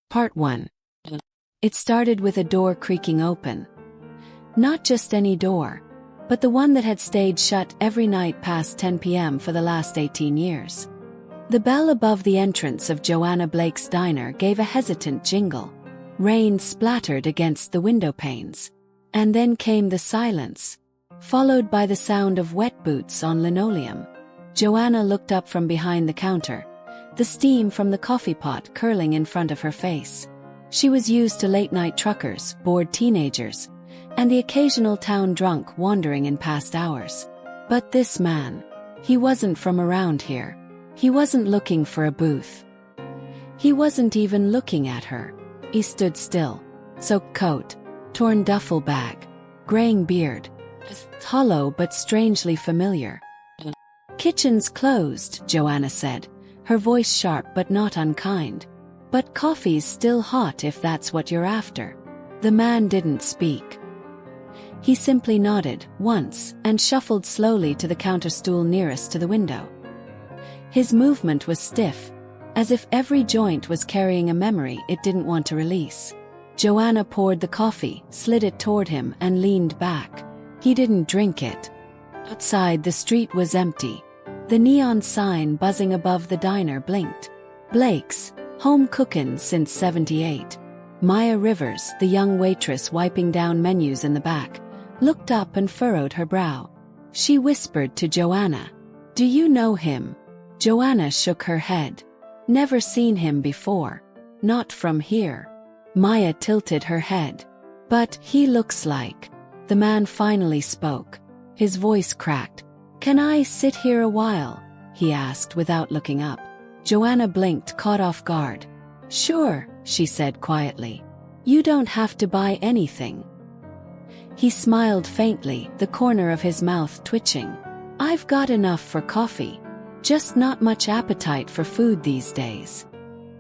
Part 1. It started with a door creaking open. Not just any door, but the one that had stayed shut every night past 10 p.m. for the last 18 years. The bell above the entrance of Joanna Blake's diner gave a hesitant jingle. Rain splattered against the window panes. And then came the silence, followed by the sound of wet boots on linoleum. Joanna looked up from behind the counter, the steam from the coffee pot curling in front of her face. She was used to late-night truckers, bored teenagers, and the occasional town drunk wandering in past hours. But this man, he wasn't from around here. He wasn't looking for a booth. He wasn't even looking at her. He stood still. Soaked coat, torn duffel bag, graying beard. Hollow but strangely familiar. "Kitchen's closed," Joanna said, her voice sharp but not unkind. "But coffee's still hot if that's what you're after." The man didn't speak. He simply nodded once and shuffled slowly to the counter stool nearest to the window. His movement was stiff, as if every joint was carrying a memory it didn't want to release. Joanna poured the coffee, slid it toward him, and leaned back. He didn't drink it. Outside, the street was empty. The neon sign buzzing above the diner blinked. Blake's, home cookin' since '78. Maya Rivers, the young waitress wiping down menus in the back, looked up and furrowed her brow. She whispered to Joanna, "Do you know him?" Joanna shook her head. "Never seen him before. Not from here." Maya tilted her head. "But he looks like..." The man finally spoke. His voice cracked. "Can I sit here a while?" he asked without looking up. Joanna blinked, caught off guard. "Sure," she said quietly. "You don't have to buy anything." He smiled faintly, the corner of his mouth twitching. "I've got enough for coffee. Just not much appetite for food these days."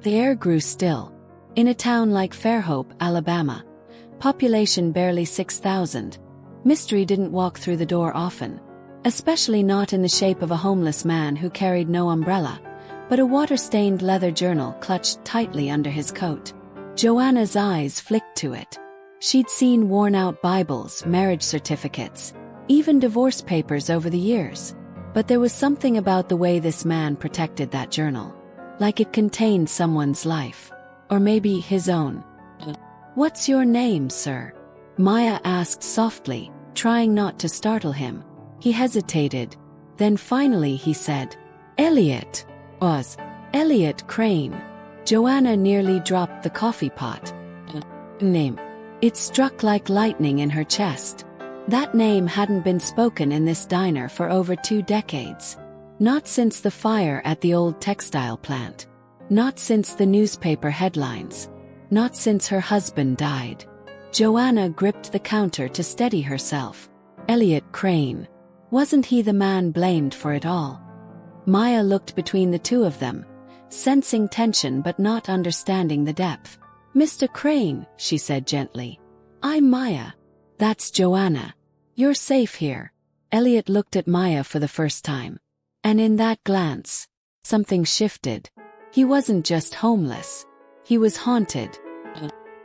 The air grew still. In a town like Fairhope, Alabama, population barely 6,000, mystery didn't walk through the door often, especially not in the shape of a homeless man who carried no umbrella, but a water-stained leather journal clutched tightly under his coat. Joanna's eyes flicked to it. She'd seen worn-out Bibles, marriage certificates, even divorce papers over the years, but there was something about the way this man protected that journal, like it contained someone's life, or maybe his own. "What's your name, sir?" Maya asked softly, trying not to startle him. He hesitated. Then finally he said, "Elliot." "Was Elliot Crane." Joanna nearly dropped the coffee pot. Name. It struck like lightning in her chest. That name hadn't been spoken in this diner for over 2 decades. Not since the fire at the old textile plant. Not since the newspaper headlines. Not since her husband died. Joanna gripped the counter to steady herself. Elliot Crane. Wasn't he the man blamed for it all? Maya looked between the two of them, sensing tension but not understanding the depth. "Mr. Crane," she said gently. "I'm Maya. That's Joanna. You're safe here." Elliot looked at Maya for the first time. And in that glance, something shifted. He wasn't just homeless. He was haunted.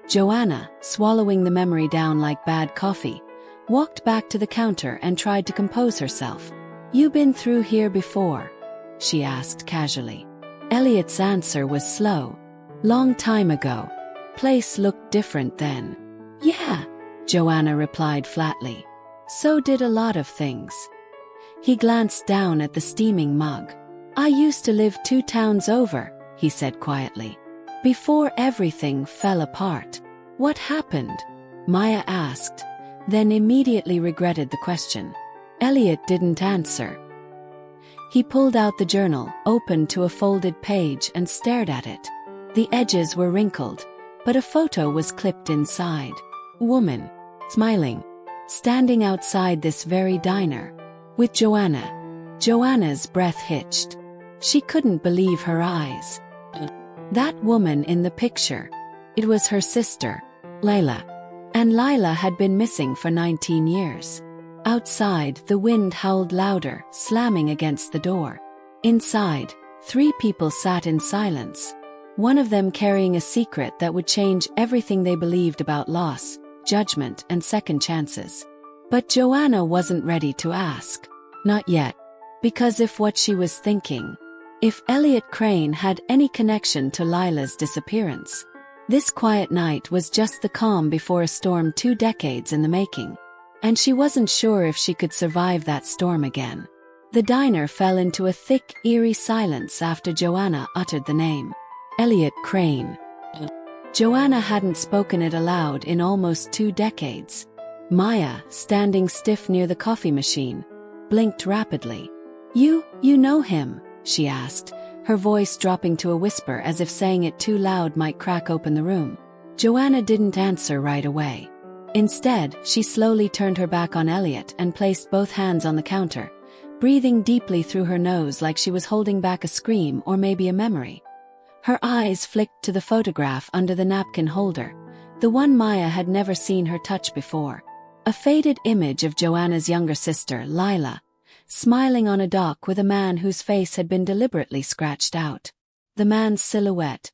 Joanna, swallowing the memory down like bad coffee, walked back to the counter and tried to compose herself. "You been through here before?" she asked casually. Elliot's answer was slow. "Long time ago. Place looked different then." "Yeah," Joanna replied flatly. "So did a lot of things." He glanced down at the steaming mug. "I used to live 2 towns over," he said quietly. "Before everything fell apart." "What happened?" Maya asked, then immediately regretted the question. Elliot didn't answer. He pulled out the journal, opened to a folded page, and stared at it. The edges were wrinkled, but a photo was clipped inside. Woman, smiling, standing outside this very diner, with Joanna. Joanna's breath hitched. She couldn't believe her eyes. That woman in the picture. It was her sister, Layla. And Layla had been missing for 19 years. Outside, the wind howled louder, slamming against the door. Inside, 3 people sat in silence. one of them carrying a secret that would change everything they believed about loss, judgment, and second chances. But Joanna wasn't ready to ask. Not yet. Because if what she was thinking, if Elliot Crane had any connection to Lila's disappearance, this quiet night was just the calm before a storm 2 decades in the making. And she wasn't sure if she could survive that storm again. The diner fell into a thick, eerie silence after Joanna uttered the name. Elliot Crane. Joanna hadn't spoken it aloud in almost 2 decades. Maya, standing stiff near the coffee machine, blinked rapidly. You know him?" she asked, her voice dropping to a whisper as if saying it too loud might crack open the room. Joanna didn't answer right away. Instead, she slowly turned her back on Elliot and placed both hands on the counter, breathing deeply through her nose like she was holding back a scream or maybe a memory. Her eyes flicked to the photograph under the napkin holder, the one Maya had never seen her touch before. A faded image of Joanna's younger sister, Lila, smiling on a dock with a man whose face had been deliberately scratched out. The man's silhouette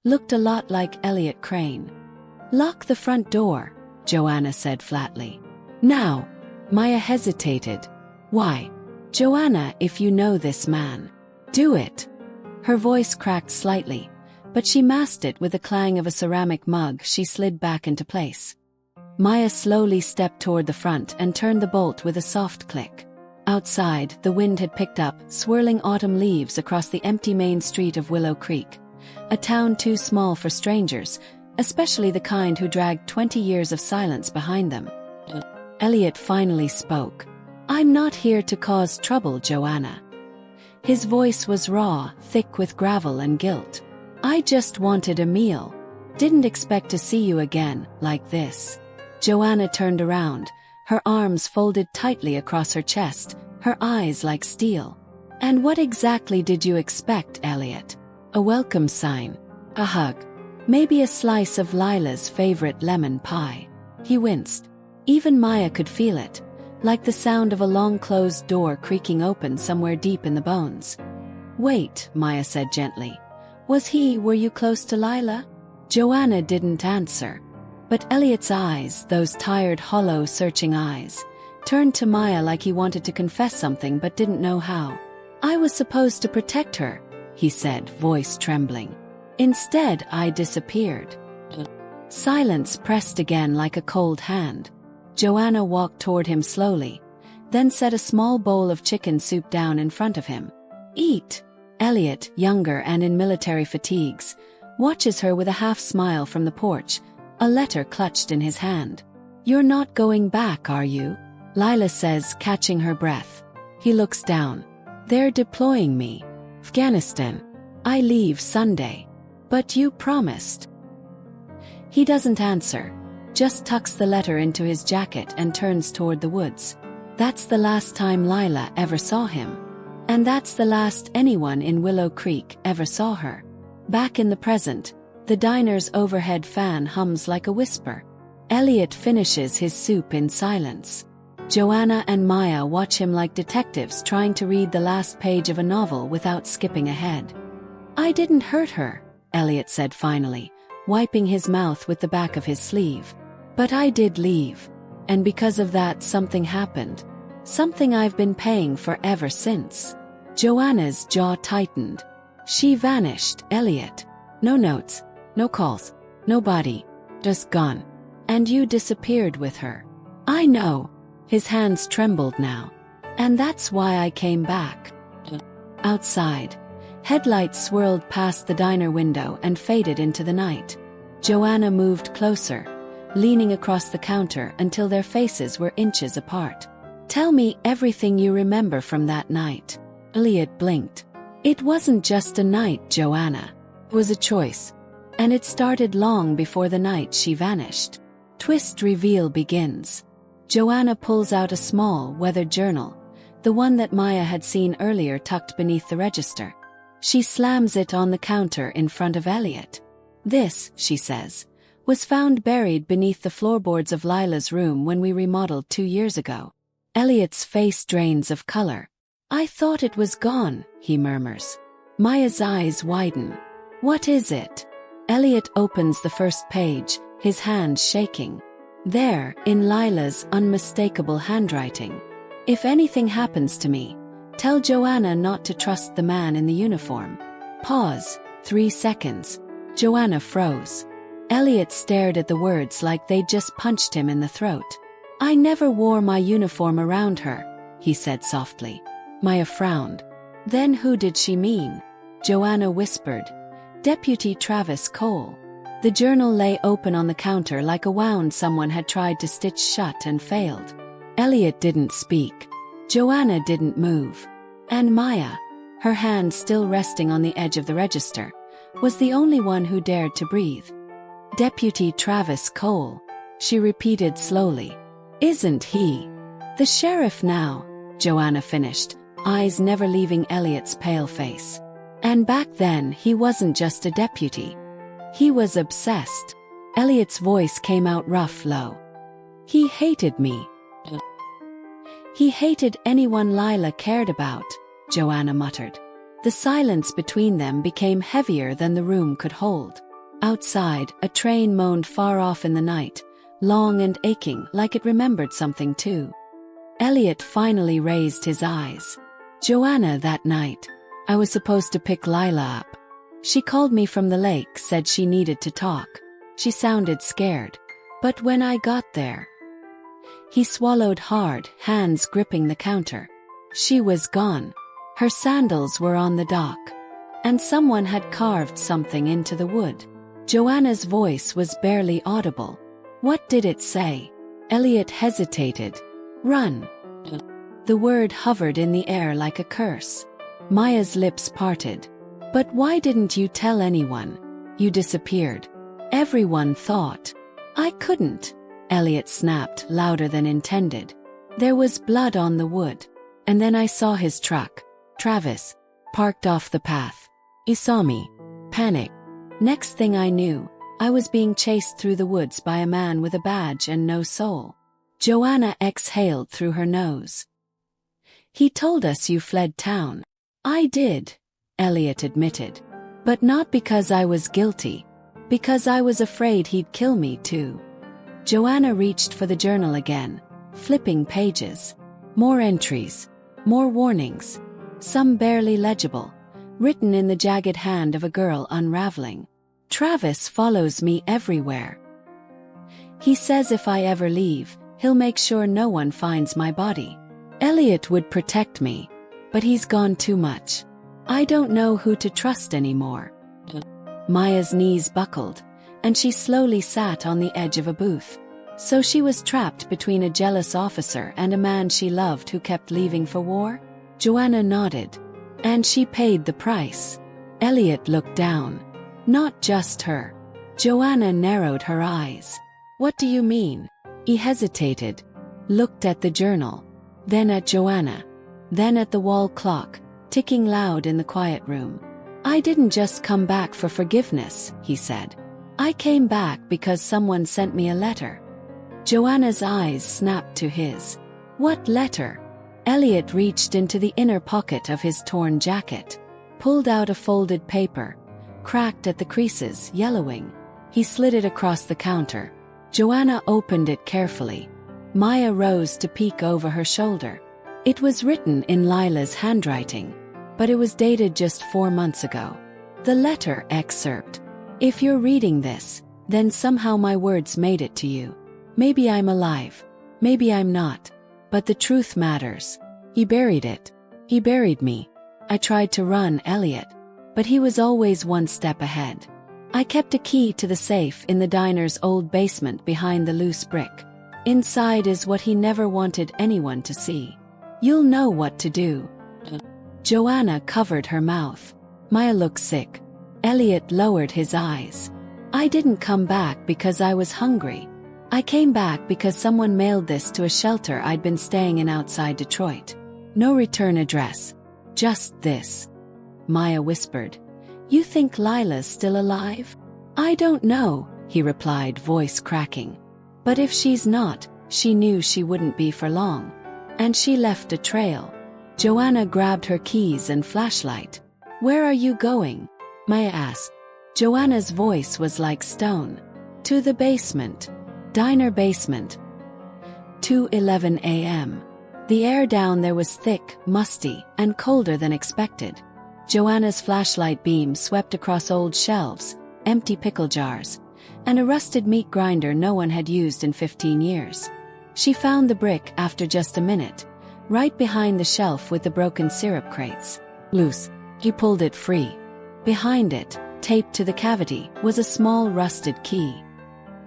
looked a lot like Elliot Crane. "Lock the front door," Joanna said flatly. "Now." Maya hesitated. "Why?" "Joanna, if you know this man, do it." Her voice cracked slightly, but she masked it with the clang of a ceramic mug she slid back into place. Maya slowly stepped toward the front and turned the bolt with a soft click. Outside, the wind had picked up, swirling autumn leaves across the empty main street of Willow Creek, a town too small for strangers, especially the kind who dragged 20 years of silence behind them. Elliot finally spoke. "I'm not here to cause trouble, Joanna." His voice was raw, thick with gravel and guilt. "I just wanted a meal. Didn't expect to see you again, like this." Joanna turned around, her arms folded tightly across her chest, her eyes like steel. "And what exactly did you expect, Elliot? A welcome sign? A hug? Maybe a slice of Lila's favorite lemon pie?" He winced. Even Maya could feel it, like the sound of a long-closed door creaking open somewhere deep in the bones. "Wait," Maya said gently. Were you close to Lila?" Joanna didn't answer. But Elliot's eyes, those tired, hollow, searching eyes, turned to Maya like he wanted to confess something but didn't know how. "I was supposed to protect her," he said, voice trembling. "Instead, I disappeared." Silence pressed again like a cold hand. Joanna walked toward him slowly, then set a small bowl of chicken soup down in front of him. "Eat." Elliot, younger and in military fatigues, watches her with a half-smile from the porch, a letter clutched in his hand. "You're not going back, are you?" Lila says, catching her breath. He looks down. "They're deploying me. Afghanistan. I leave Sunday. But you promised." He doesn't answer, just tucks the letter into his jacket and turns toward the woods. That's the last time Lila ever saw him. And that's the last anyone in Willow Creek ever saw her. Back in the present, the diner's overhead fan hums like a whisper. Elliot finishes his soup in silence. Joanna and Maya watch him like detectives trying to read the last page of a novel without skipping ahead. "I didn't hurt her," Elliot said finally, wiping his mouth with the back of his sleeve. "But I did leave. And because of that, something happened. Something I've been paying for ever since." Joanna's jaw tightened. "She vanished, Elliot. No notes, no calls, no body. Just gone. And you disappeared with her." "I know." His hands trembled now. "And that's why I came back." Outside, headlights swirled past the diner window and faded into the night. Joanna moved closer, leaning across the counter until their faces were inches apart. "Tell me everything you remember from that night." Elliot blinked. "It wasn't just a night, Joanna. It was a choice. And it started long before the night she vanished." Twist reveal begins. Joanna pulls out a small, weathered journal, the one that Maya had seen earlier tucked beneath the register. She slams it on the counter in front of Elliot. "This," she says, "was found buried beneath the floorboards of Lila's room when we remodeled 2 years ago." Elliot's face drains of color. "I thought it was gone," he murmurs. Maya's eyes widen. What is it? Elliot opens the first page, his hands shaking. There, in Lila's unmistakable handwriting. If anything happens to me, tell Joanna not to trust the man in the uniform. Pause. 3 seconds. Joanna froze. Elliot stared at the words like they'd just punched him in the throat. I never wore my uniform around her, he said softly. Maya frowned. Then who did she mean? Joanna whispered. Deputy Travis Cole. The journal lay open on the counter like a wound someone had tried to stitch shut and failed. Elliot didn't speak. Joanna didn't move. And Maya, her hand still resting on the edge of the register, was the only one who dared to breathe. Deputy Travis Cole, she repeated slowly. Isn't he? The sheriff now, Joanna finished, eyes never leaving Elliot's pale face. And back then he wasn't just a deputy. He was obsessed. Elliot's voice came out rough, low. He hated me. He hated anyone Lila cared about, Joanna muttered. The silence between them became heavier than the room could hold. Outside, a train moaned far off in the night, long and aching like it remembered something too. Elliot finally raised his eyes. Joanna, that night. I was supposed to pick Lila up. She called me from the lake, said she needed to talk. She sounded scared. But when I got there... He swallowed hard, hands gripping the counter. She was gone. Her sandals were on the dock. And someone had carved something into the wood. Joanna's voice was barely audible. What did it say? Elliot hesitated. Run. The word hovered in the air like a curse. Maya's lips parted. But why didn't you tell anyone? You disappeared. Everyone thought. I couldn't. Elliot snapped, louder than intended. There was blood on the wood. And then I saw his truck, Travis, parked off the path. He saw me. Panic. Next thing I knew, I was being chased through the woods by a man with a badge and no soul. Joanna exhaled through her nose. He told us you fled town. I did, Elliot admitted. But not because I was guilty. Because I was afraid he'd kill me too. Joanna reached for the journal again, flipping pages. More entries. More warnings. Some barely legible, written in the jagged hand of a girl unraveling. Travis follows me everywhere. He says if I ever leave, he'll make sure no one finds my body. Elliot would protect me, but he's gone too much. I don't know who to trust anymore. Maya's knees buckled, and she slowly sat on the edge of a booth. So she was trapped between a jealous officer and a man she loved who kept leaving for war? Joanna nodded. And she paid the price. Elliot looked down. Not just her. Joanna narrowed her eyes. What do you mean? He hesitated, looked at the journal, then at Joanna, then at the wall clock, ticking loud in the quiet room. I didn't just come back for forgiveness, he said. I came back because someone sent me a letter. Joanna's eyes snapped to his. What letter? Elliot reached into the inner pocket of his torn jacket, pulled out a folded paper, cracked at the creases, yellowing. He slid it across the counter. Joanna opened it carefully. Maya rose to peek over her shoulder. It was written in Lila's handwriting, but it was dated just 4 months ago. The letter excerpt. If you're reading this, then somehow my words made it to you. Maybe I'm alive. Maybe I'm not. But the truth matters. He buried it. He buried me. I tried to run, Elliot, but he was always one step ahead. I kept a key to the safe in the diner's old basement behind the loose brick. Inside is what he never wanted anyone to see. You'll know what to do. Joanna covered her mouth. Maya looked sick. Elliot lowered his eyes. I didn't come back because I was hungry. I came back because someone mailed this to a shelter I'd been staying in outside Detroit. No return address. Just this. Maya whispered. You think Lila's still alive? I don't know, he replied, voice cracking. But if she's not, she knew she wouldn't be for long. And she left a trail. Joanna grabbed her keys and flashlight. Where are you going? Maya asked. Joanna's voice was like stone. To the basement. Diner basement. 2:11 a.m. The air down there was thick, musty, and colder than expected. Joanna's flashlight beam swept across old shelves, empty pickle jars, and a rusted meat grinder no one had used in 15 years. She found the brick after just a minute, right behind the shelf with the broken syrup crates. Loose. He pulled it free. Behind it, taped to the cavity, was a small rusted key.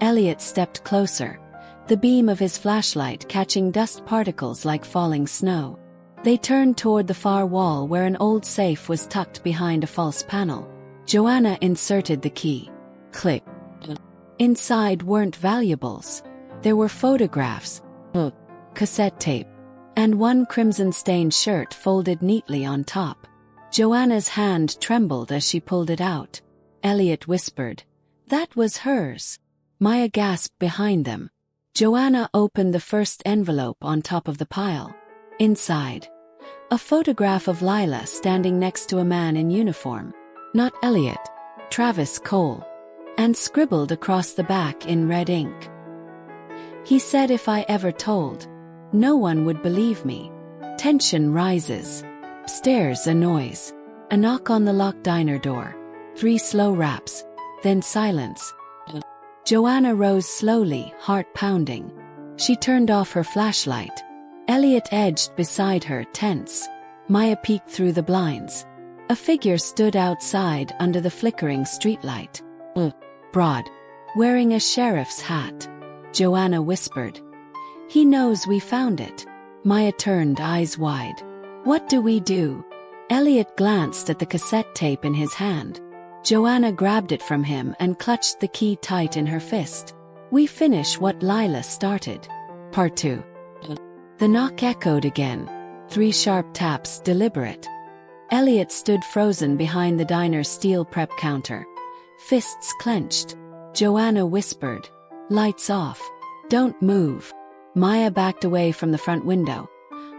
Elliot stepped closer, the beam of his flashlight catching dust particles like falling snow. They turned toward the far wall where an old safe was tucked behind a false panel. Joanna inserted the key. Click. Inside weren't valuables. There were photographs, cassette tape, and one crimson-stained shirt folded neatly on top. Joanna's hand trembled as she pulled it out. Elliot whispered, "That was hers." Maya gasped behind them. Joanna opened the first envelope on top of the pile. Inside, a photograph of Lila standing next to a man in uniform. Not Elliot, Travis Cole. And scribbled across the back in red ink. He said if I ever told, no one would believe me. Tension rises. Upstairs a noise. A knock on the locked diner door. 3 slow raps. Then silence. Joanna rose slowly, heart pounding. She turned off her flashlight. Elliot edged beside her, tense. Maya peeked through the blinds. A figure stood outside under the flickering streetlight. Broad. Wearing a sheriff's hat. Joanna whispered. "He knows we found it." Maya turned, eyes wide. "What do we do?" Elliot glanced at the cassette tape in his hand. Joanna grabbed it from him and clutched the key tight in her fist. "We finish what Lila started." Part 2. The knock echoed again. 3 sharp taps, deliberate. Elliot stood frozen behind the diner's steel prep counter. Fists clenched. Joanna whispered, "Lights off. Don't move." Maya backed away from the front window,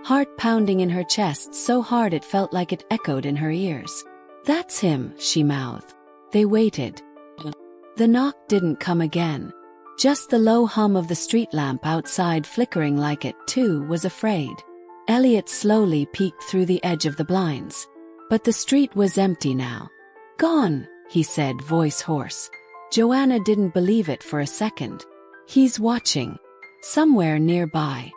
heart pounding in her chest so hard it felt like it echoed in her ears. "That's him," she mouthed. They waited. The knock didn't come again. Just the low hum of the street lamp outside flickering like it, too, was afraid. Elliot slowly peeked through the edge of the blinds. But the street was empty now. "Gone," he said, voice hoarse. Joanna didn't believe it for a second. "He's watching. Somewhere nearby."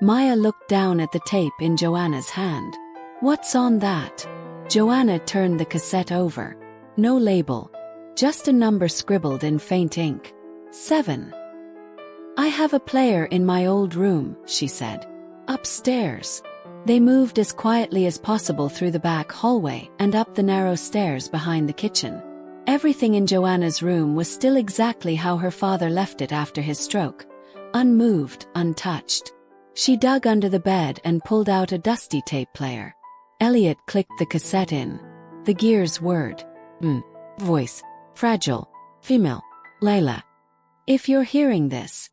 Maya looked down at the tape in Joanna's hand. "What's on that?" Joanna turned the cassette over. No label. Just a number scribbled in faint ink. 7. "I have a player in my old room," she said. "Upstairs." They moved as quietly as possible through the back hallway and up the narrow stairs behind the kitchen. Everything in Joanna's room was still exactly how her father left it after his stroke. Unmoved, untouched. She dug under the bed and pulled out a dusty tape player. Elliot clicked the cassette in. The gears whirred. Voice. Fragile. Female. Layla. "If you're hearing this,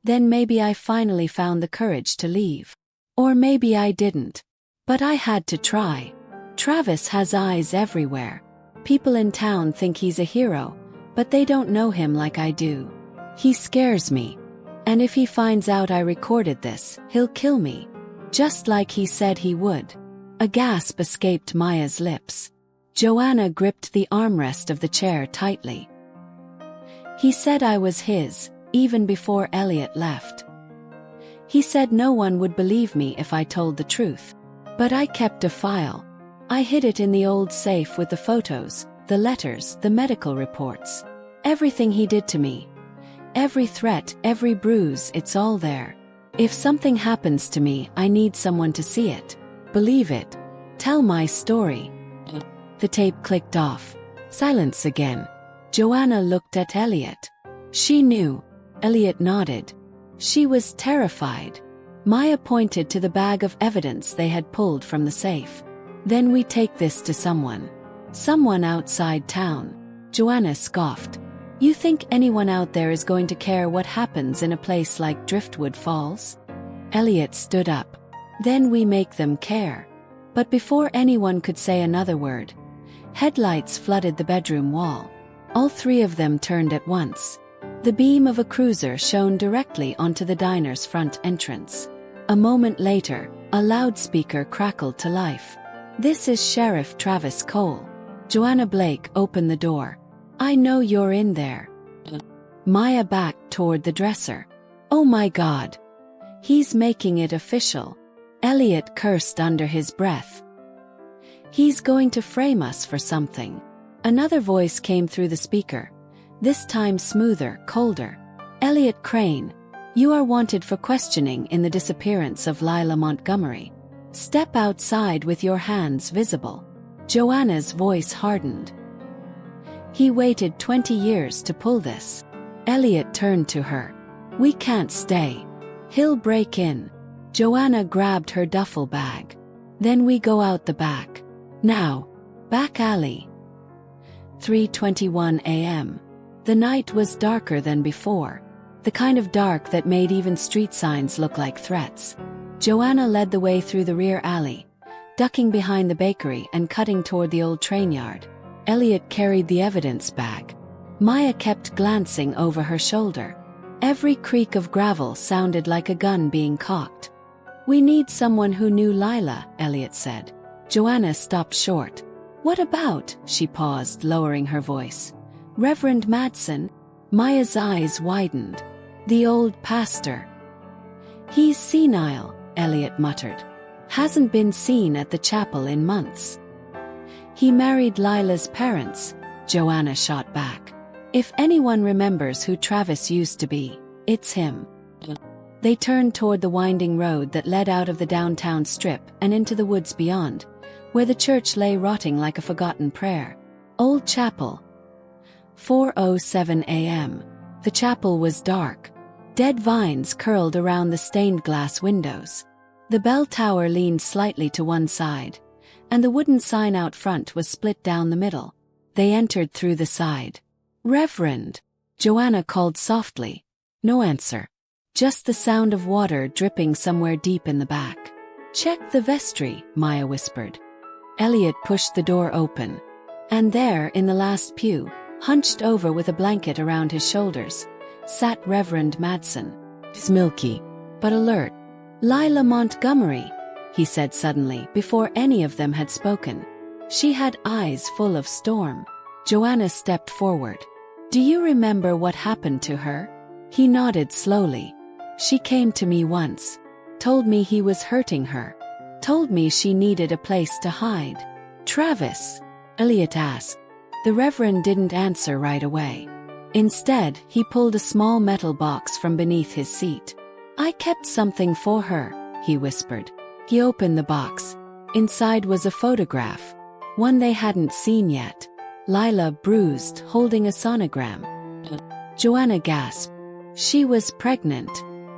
then maybe I finally found the courage to leave. Or maybe I didn't. But I had to try. Travis has eyes everywhere. People in town think he's a hero, but they don't know him like I do. He scares me. And if he finds out I recorded this, he'll kill me. Just like he said he would." A gasp escaped Maya's lips. Joanna gripped the armrest of the chair tightly. "He said I was his, even before Elliot left. He said no one would believe me if I told the truth. But I kept a file. I hid it in the old safe with the photos, the letters, the medical reports. Everything he did to me. Every threat, every bruise, it's all there. If something happens to me, I need someone to see it. Believe it. Tell my story." The tape clicked off. Silence again. Joanna looked at Elliot. She knew. Elliot nodded. She was terrified. Maya pointed to the bag of evidence they had pulled from the safe. "Then we take this to someone. Someone outside town." Joanna scoffed. "You think anyone out there is going to care what happens in a place like Driftwood Falls?" Elliot stood up. "Then we make them care." But before anyone could say another word, headlights flooded the bedroom wall. All three of them turned at once. The beam of a cruiser shone directly onto the diner's front entrance. A moment later, a loudspeaker crackled to life. "This is Sheriff Travis Cole." Joanna Blake opened the door. "I know you're in there." Maya backed toward the dresser. "Oh my God. He's making it official." Elliot cursed under his breath. "He's going to frame us for something." Another voice came through the speaker, this time smoother, colder. "Elliot Crane, you are wanted for questioning in the disappearance of Lila Montgomery. Step outside with your hands visible." Joanna's voice hardened. "He waited 20 years to pull this." Elliot turned to her. "We can't stay. He'll break in." Joanna grabbed her duffel bag. "Then we go out the back. Now. Back alley." 3:21 a.m. The night was darker than before. The kind of dark that made even street signs look like threats. Joanna led the way through the rear alley, ducking behind the bakery and cutting toward the old train yard. Elliot carried the evidence bag. Maya kept glancing over her shoulder. Every creak of gravel sounded like a gun being cocked. "We need someone who knew Lila," Elliot said. Joanna stopped short. "What about?" She paused, lowering her voice. "Reverend Madsen?" Maya's eyes widened. "The old pastor." "He's senile," Elliot muttered. "Hasn't been seen at the chapel in months." "He married Lila's parents," Joanna shot back. "If anyone remembers who Travis used to be, it's him." They turned toward the winding road that led out of the downtown strip and into the woods beyond, where the church lay rotting like a forgotten prayer. Old Chapel. 4:07 a.m. The chapel was dark. Dead vines curled around the stained glass windows. The bell tower leaned slightly to one side, and the wooden sign out front was split down the middle. They entered through the side. "Reverend," Joanna called softly. No answer. Just the sound of water dripping somewhere deep in the back. "Check the vestry," Maya whispered. Elliot pushed the door open. And there, in the last pew, hunched over with a blanket around his shoulders, sat Reverend Madsen. Milky, but alert. "Lila Montgomery," he said suddenly, before any of them had spoken. She had eyes full of storm. Joanna stepped forward. "Do you remember what happened to her?" He nodded slowly. "She came to me once. Told me he was hurting her. Told me she needed a place to hide." "Travis?" Elliot asked. The Reverend didn't answer right away. Instead, he pulled a small metal box from beneath his seat. "I kept something for her," he whispered. He opened the box. Inside was a photograph. One they hadn't seen yet. Lila, bruised, holding a sonogram. Joanna gasped. "She was pregnant."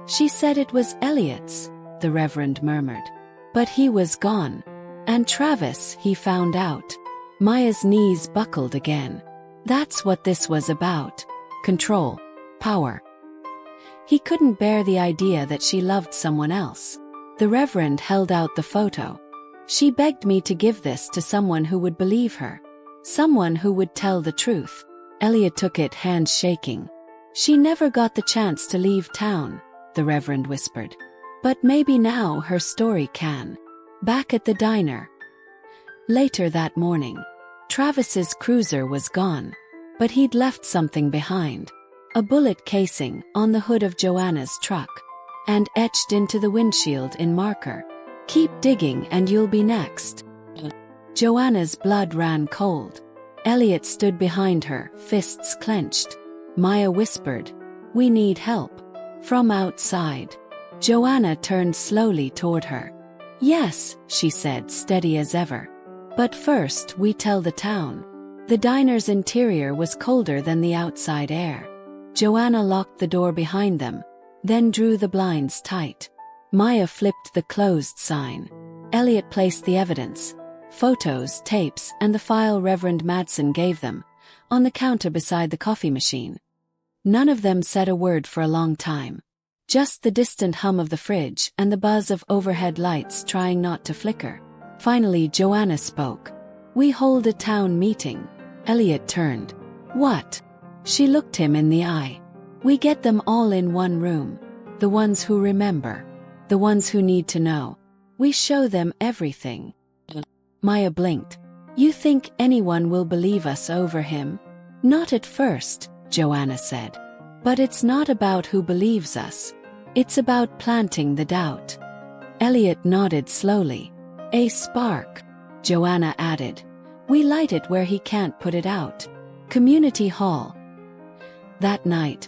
"She said it was Elliot's," the Reverend murmured. "But he was gone. And Travis, he found out." Maya's knees buckled again. That's what this was about. Control. Power. He couldn't bear the idea that she loved someone else. The Reverend held out the photo. "She begged me to give this to someone who would believe her. Someone who would tell the truth." Elliot took it, hands shaking. "She never got the chance to leave town," the Reverend whispered. "But maybe now her story can." Back at the diner. Later that morning. Travis's cruiser was gone. But he'd left something behind. A bullet casing on the hood of Joanna's truck. And etched into the windshield in marker. "Keep digging and you'll be next." Joanna's blood ran cold. Elliot stood behind her, fists clenched. Maya whispered, "We need help." From outside. Joanna turned slowly toward her. "Yes," she said, steady as ever. "But first we tell the town." The diner's interior was colder than the outside air. Joanna locked the door behind them, then drew the blinds tight. Maya flipped the closed sign. Elliot placed the evidence, photos, tapes, and the file Reverend Madsen gave them, on the counter beside the coffee machine. None of them said a word for a long time. Just the distant hum of the fridge and the buzz of overhead lights trying not to flicker. Finally Joanna spoke. "We hold a town meeting." Elliot turned. What? She looked him in the eye. We get them all in one room. The ones who remember. The ones who need to know. We show them everything. Maya blinked. You think anyone will believe us over him? Not at first, Joanna said. But it's not about who believes us. It's about planting the doubt. Elliot nodded slowly. A spark, Joanna added. We light it where he can't put it out. Community hall. That night,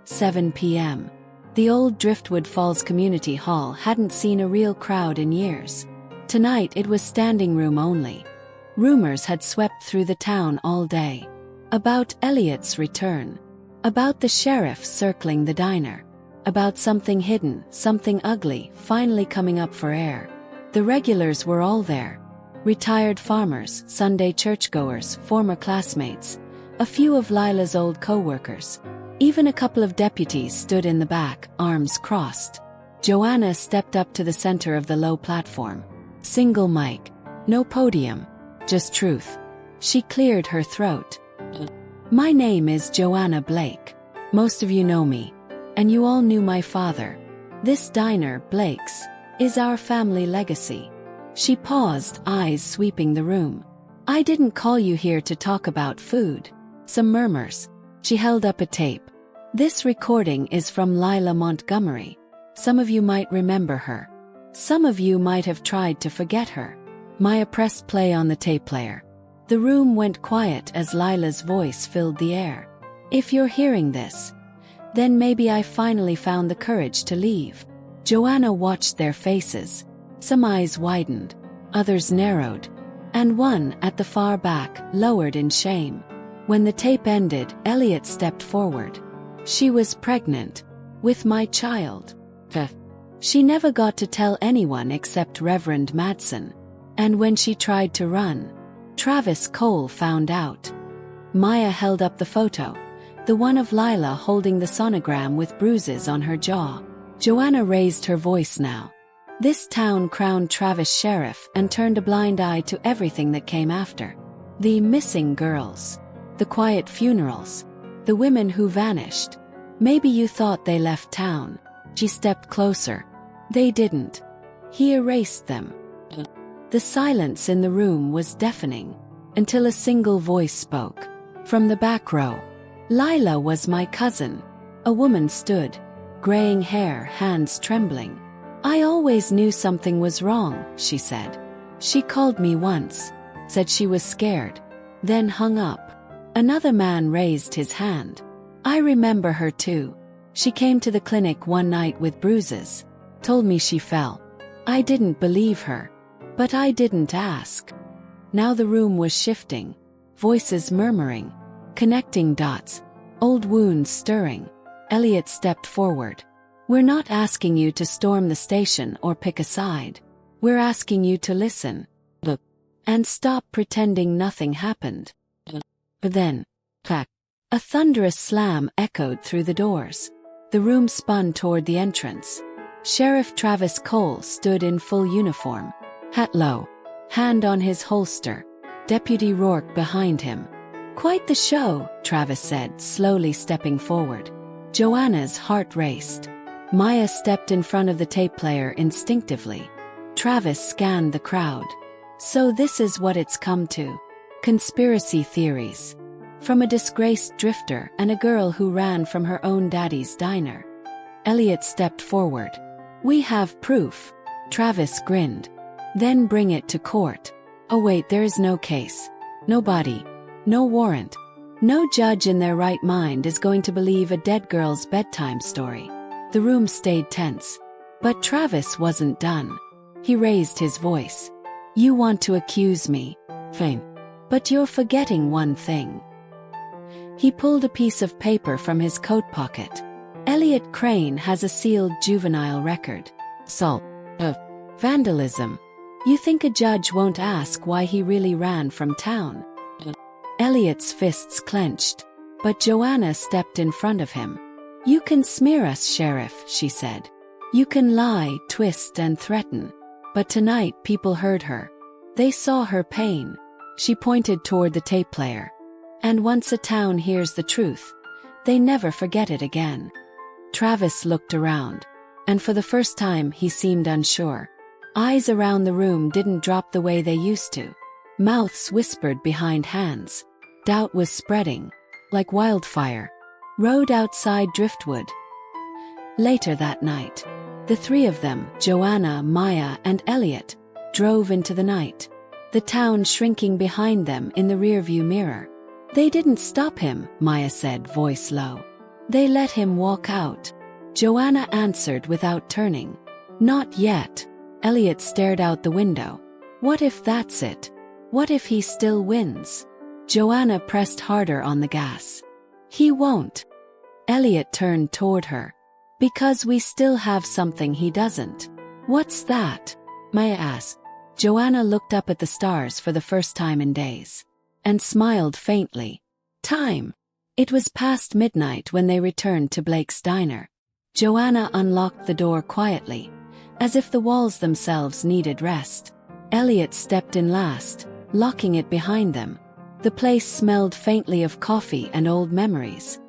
7 p.m. The old Driftwood Falls Community Hall hadn't seen a real crowd in years. Tonight it was standing room only. Rumors had swept through the town all day. About Elliot's return. About the sheriff circling the diner. About something hidden, something ugly, finally coming up for air. The regulars were all there. Retired farmers, Sunday churchgoers, former classmates. A few of Lila's old co-workers. Even a couple of deputies stood in the back, arms crossed. Joanna stepped up to the center of the low platform. Single mic. No podium. Just truth. She cleared her throat. My name is Joanna Blake. Most of you know me. And you all knew my father. This diner, Blake's, is our family legacy. She paused, eyes sweeping the room. I didn't call you here to talk about food. Some murmurs. She held up a tape. This recording is from Lila Montgomery. Some of you might remember her. Some of you might have tried to forget her. Maya pressed play on the tape player. The room went quiet as Lila's voice filled the air. If you're hearing this, then maybe I finally found the courage to leave. Joanna watched their faces. Some eyes widened, others narrowed, and one, at the far back, lowered in shame. When the tape ended, Elliot stepped forward. She was pregnant. With my child. She never got to tell anyone except Reverend Madsen. And when she tried to run, Travis Cole found out. Maya held up the photo. The one of Lila holding the sonogram with bruises on her jaw. Joanna raised her voice now. This town crowned Travis sheriff and turned a blind eye to everything that came after. The missing girls. The quiet funerals. The women who vanished. Maybe you thought they left town. She stepped closer. They didn't. He erased them. The silence in the room was deafening, until a single voice spoke. From the back row. Lila was my cousin. A woman stood. Graying hair, hands trembling. I always knew something was wrong, she said. She called me once. Said she was scared. Then hung up. Another man raised his hand. I remember her too. She came to the clinic one night with bruises. Told me she fell. I didn't believe her. But I didn't ask. Now the room was shifting. Voices murmuring. Connecting dots. Old wounds stirring. Elliot stepped forward. We're not asking you to storm the station or pick a side. We're asking you to listen. Look. And stop pretending nothing happened. But then, clack. A thunderous slam echoed through the doors. The room spun toward the entrance. Sheriff Travis Cole stood in full uniform. Hat low. Hand on his holster. Deputy Rourke behind him. Quite the show, Travis said, slowly stepping forward. Joanna's heart raced. Maya stepped in front of the tape player instinctively. Travis scanned the crowd. So this is what it's come to. Conspiracy theories. From a disgraced drifter and a girl who ran from her own daddy's diner. Elliot stepped forward. We have proof. Travis grinned. Then bring it to court. Oh wait, there is no case. No body. No warrant. No judge in their right mind is going to believe a dead girl's bedtime story. The room stayed tense. But Travis wasn't done. He raised his voice. You want to accuse me, Fame. But you're forgetting one thing. He pulled a piece of paper from his coat pocket. Elliot Crane has a sealed juvenile record. Assault. Vandalism. You think a judge won't ask why he really ran from town? Elliot's fists clenched. But Joanna stepped in front of him. You can smear us, Sheriff, she said. You can lie, twist, and threaten. But tonight people heard her. They saw her pain. She pointed toward the tape player. And once a town hears the truth, they never forget it again. Travis looked around, and for the first time he seemed unsure. Eyes around the room didn't drop the way they used to. Mouths whispered behind hands. Doubt was spreading, like wildfire. Road outside Driftwood. Later that night, the three of them, Joanna, Maya, and Elliot, drove into the night, the town shrinking behind them in the rearview mirror. They didn't stop him, Maya said, voice low. They let him walk out. Joanna answered without turning. Not yet. Elliot stared out the window. What if that's it? What if he still wins? Joanna pressed harder on the gas. He won't. Elliot turned toward her. Because we still have something he doesn't. What's that? Maya asked. Joanna looked up at the stars for the first time in days. And smiled faintly. Time. It was past midnight when they returned to Blake's diner. Joanna unlocked the door quietly, as if the walls themselves needed rest. Elliot stepped in last, locking it behind them. The place smelled faintly of coffee and old memories.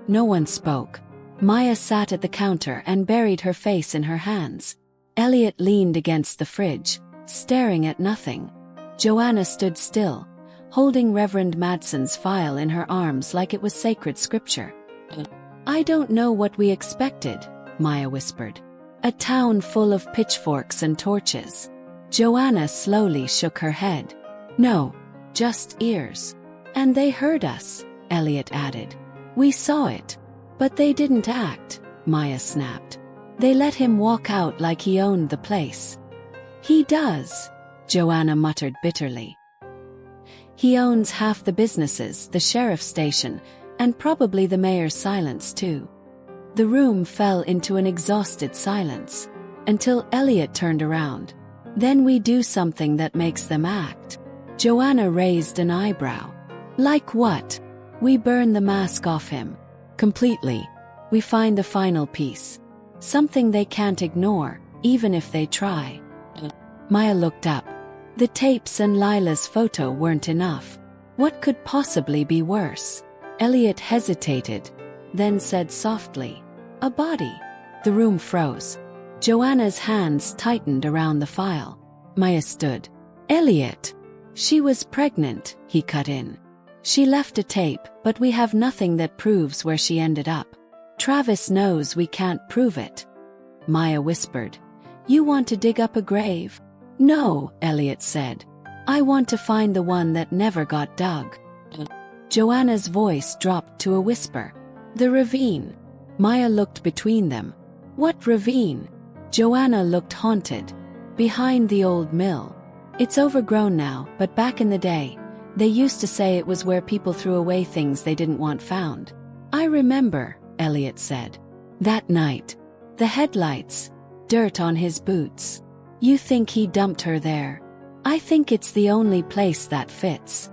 No one spoke. Maya sat at the counter and buried her face in her hands. Elliot leaned against the fridge, staring at nothing. Joanna stood still, holding Reverend Madsen's file in her arms like it was sacred scripture. I don't know what we expected, Maya whispered. A town full of pitchforks and torches. Joanna slowly shook her head. No, just ears. And they heard us, Elliot added. We saw it. But they didn't act, Maya snapped. They let him walk out like he owned the place. He does, Joanna muttered bitterly. He owns half the businesses, the sheriff's station, and probably the mayor's silence too. The room fell into an exhausted silence, until Elliot turned around. Then we do something that makes them act. Joanna raised an eyebrow. Like what? We burn the mask off him. Completely. We find the final piece. Something they can't ignore, even if they try. Maya looked up. The tapes and Lila's photo weren't enough. What could possibly be worse? Elliot hesitated, then said softly, a body. The room froze. Joanna's hands tightened around the file. Maya stood. Elliot. She was pregnant, he cut in. She left a tape, but we have nothing that proves where she ended up. Travis knows we can't prove it. Maya whispered. You want to dig up a grave? No, Elliot said. I want to find the one that never got dug. Joanna's voice dropped to a whisper. The ravine. Maya looked between them. What ravine? Joanna looked haunted. Behind the old mill. It's overgrown now, but back in the day, they used to say it was where people threw away things they didn't want found. I remember, Elliot said. That night. The headlights. Dirt on his boots. You think he dumped her there? I think it's the only place that fits.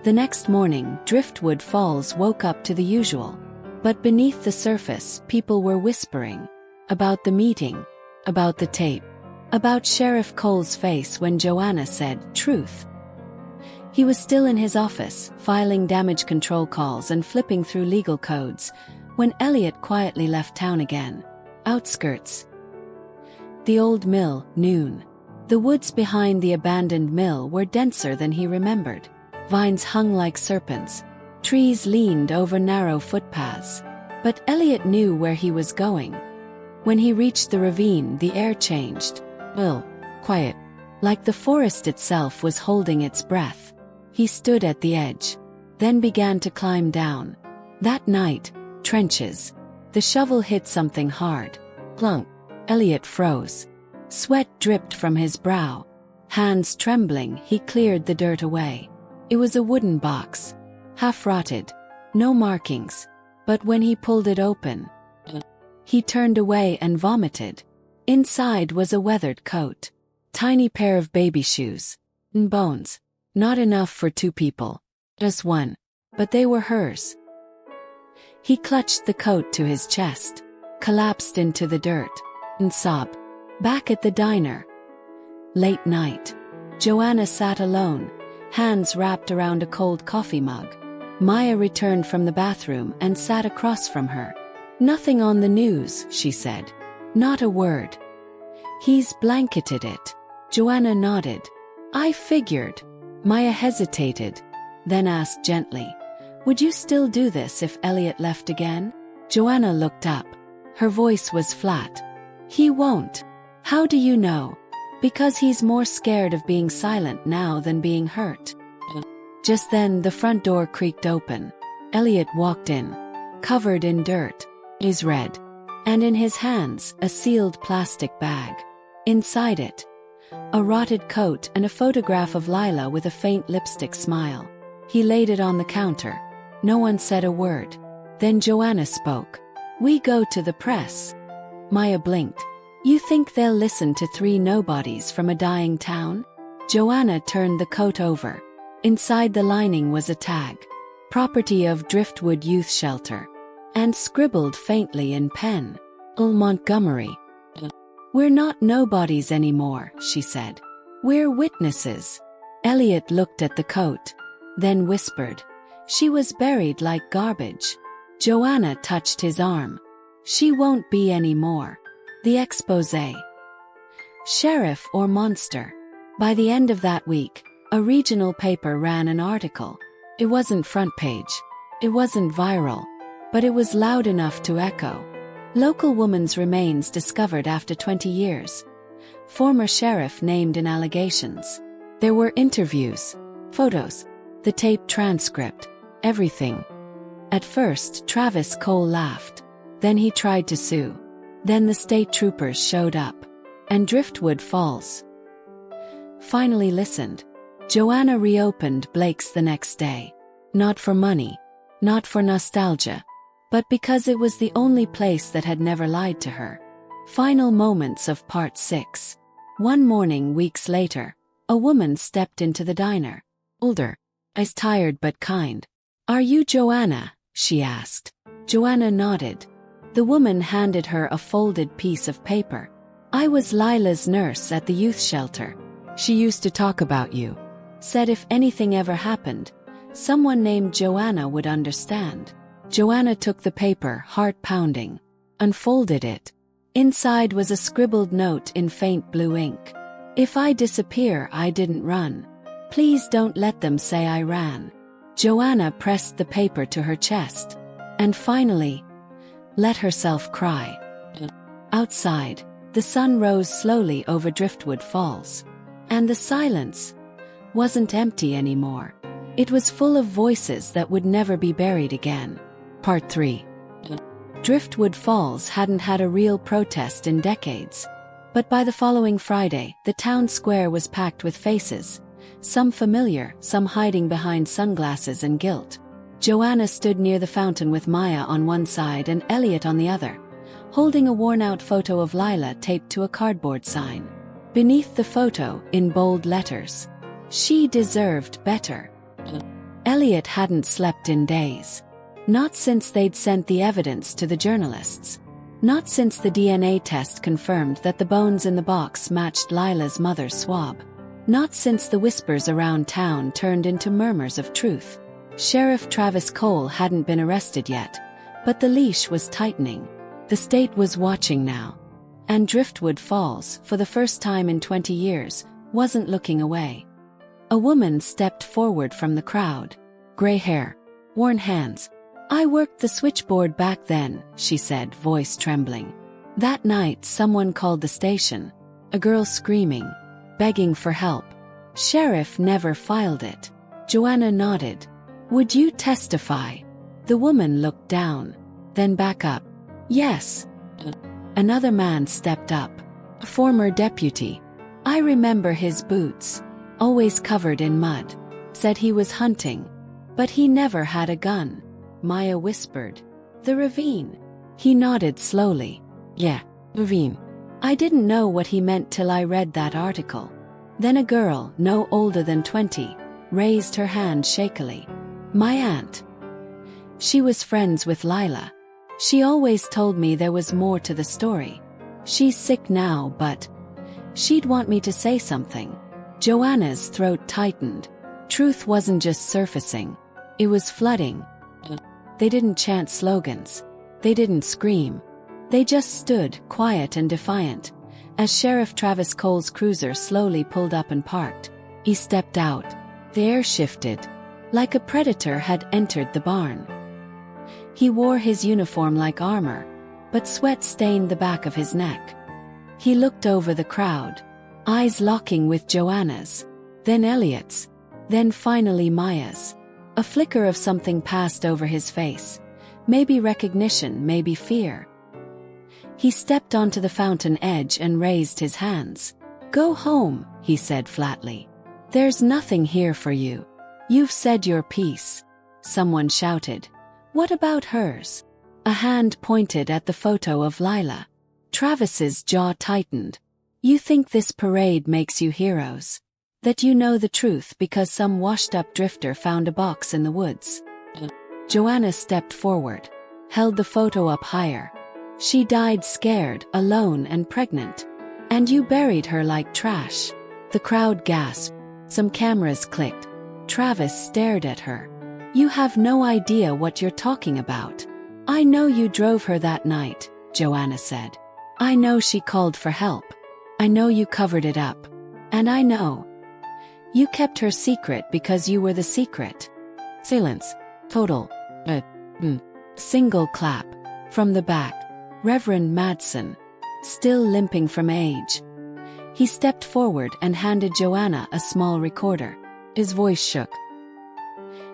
The next morning, Driftwood Falls woke up to the usual. But beneath the surface, people were whispering. About the meeting. About the tape. About Sheriff Cole's face when Joanna said, truth. He was still in his office, filing damage control calls and flipping through legal codes, when Elliot quietly left town again. Outskirts. The old mill, noon. The woods behind the abandoned mill were denser than he remembered. Vines hung like serpents. Trees leaned over narrow footpaths. But Elliot knew where he was going. When he reached the ravine, the air changed. Quiet. Like the forest itself was holding its breath. He stood at the edge. Then began to climb down. That night, trenches. The shovel hit something hard. Clunk. Elliot froze. Sweat dripped from his brow. Hands trembling, he cleared the dirt away. It was a wooden box. Half-rotted. No markings. But when he pulled it open, he turned away and vomited. Inside was a weathered coat. Tiny pair of baby shoes. And bones. Not enough for two people. Just one. But they were hers. He clutched the coat to his chest. Collapsed into the dirt. And sobbed. Back at the diner. Late night. Joanna sat alone, hands wrapped around a cold coffee mug. Maya returned from the bathroom and sat across from her. "Nothing on the news," she said. "Not a word." "He's blanketed it." Joanna nodded. "I figured." Maya hesitated, then asked gently, "Would you still do this if Elliot left again?" Joanna looked up. Her voice was flat. "He won't." "How do you know?" "Because he's more scared of being silent now than being hurt." Just then the front door creaked open. Elliot walked in, covered in dirt, his red, and in his hands a sealed plastic bag. Inside it, a rotted coat and a photograph of Lila with a faint lipstick smile. He laid it on the counter. No one said a word. Then Joanna spoke. "We go to the press." Maya blinked. "You think they'll listen to three nobodies from a dying town?" Joanna turned the coat over. Inside the lining was a tag, "Property of Driftwood Youth Shelter," and scribbled faintly in pen, "L. Montgomery." "We're not nobodies anymore," she said. "We're witnesses." Elliot looked at the coat, then whispered, "She was buried like garbage." Joanna touched his arm. "She won't be anymore." The exposé. Sheriff or monster? By the end of that week, a regional paper ran an article. It wasn't front page. It wasn't viral. But it was loud enough to echo. Local woman's remains discovered after 20 years. Former sheriff named in allegations. There were interviews, photos, the tape transcript, everything. At first, Travis Cole laughed. Then he tried to sue. Then the state troopers showed up. And Driftwood Falls finally listened. Joanna reopened Blake's the next day. Not for money. Not for nostalgia. But because it was the only place that had never lied to her. Final moments of Part 6. One morning weeks later, a woman stepped into the diner. Older. As tired but kind. "Are you Joanna?" she asked. Joanna nodded. The woman handed her a folded piece of paper. "I was Lila's nurse at the youth shelter. She used to talk about you. Said if anything ever happened, someone named Joanna would understand." Joanna took the paper, heart pounding, unfolded it. Inside was a scribbled note in faint blue ink. "If I disappear, I didn't run. Please don't let them say I ran." Joanna pressed the paper to her chest. And finally, let herself cry. Outside, the sun rose slowly over Driftwood Falls. And the silence wasn't empty anymore. It was full of voices that would never be buried again. Part 3. Driftwood Falls hadn't had a real protest in decades. But by the following Friday, the town square was packed with faces. Some familiar, some hiding behind sunglasses and guilt. Joanna stood near the fountain with Maya on one side and Elliot on the other, holding a worn-out photo of Lila taped to a cardboard sign. Beneath the photo, in bold letters, "She deserved better." Elliot hadn't slept in days. Not since they'd sent the evidence to the journalists. Not since the DNA test confirmed that the bones in the box matched Lila's mother's swab. Not since the whispers around town turned into murmurs of truth. Sheriff Travis Cole hadn't been arrested yet, but the leash was tightening. The state was watching now. And Driftwood Falls, for the first time in 20 years, wasn't looking away. A woman stepped forward from the crowd. Gray hair. Worn hands. "I worked the switchboard back then," she said, voice trembling. "That night someone called the station. A girl screaming, begging for help. Sheriff never filed it." Joanna nodded. "Would you testify?" The woman looked down, then back up. "Yes." Another man stepped up. A former deputy. "I remember his boots. Always covered in mud. Said he was hunting. But he never had a gun." Maya whispered. "The ravine." He nodded slowly. "Yeah, ravine. I didn't know what he meant till I read that article." Then a girl, no older than 20, raised her hand shakily. "My aunt. She was friends with Lila. She always told me there was more to the story. She's sick now, but she'd want me to say something." Joanna's throat tightened. Truth wasn't just surfacing. It was flooding. They didn't chant slogans. They didn't scream. They just stood, quiet and defiant, as Sheriff Travis Cole's cruiser slowly pulled up and parked. He stepped out. The air shifted, like a predator had entered the barn. He wore his uniform like armor, but sweat stained the back of his neck. He looked over the crowd, eyes locking with Joanna's, then Elliot's, then finally Maya's. A flicker of something passed over his face. Maybe recognition, maybe fear. He stepped onto the fountain edge and raised his hands. "Go home," he said flatly. "There's nothing here for you. You've said your piece." Someone shouted. "What about hers?" A hand pointed at the photo of Lila. Travis's jaw tightened. "You think this parade makes you heroes? That you know the truth because some washed-up drifter found a box in the woods?" Joanna stepped forward, held the photo up higher. "She died scared, alone and pregnant. And you buried her like trash." The crowd gasped. Some cameras clicked. Travis stared at her. "You have no idea what you're talking about." "I know you drove her that night," Joanna said. "I know she called for help. I know you covered it up. And I know you kept her secret because you were the secret." Silence. Total. Single clap. From the back. Reverend Madsen, still limping from age. He stepped forward and handed Joanna a small recorder. His voice shook.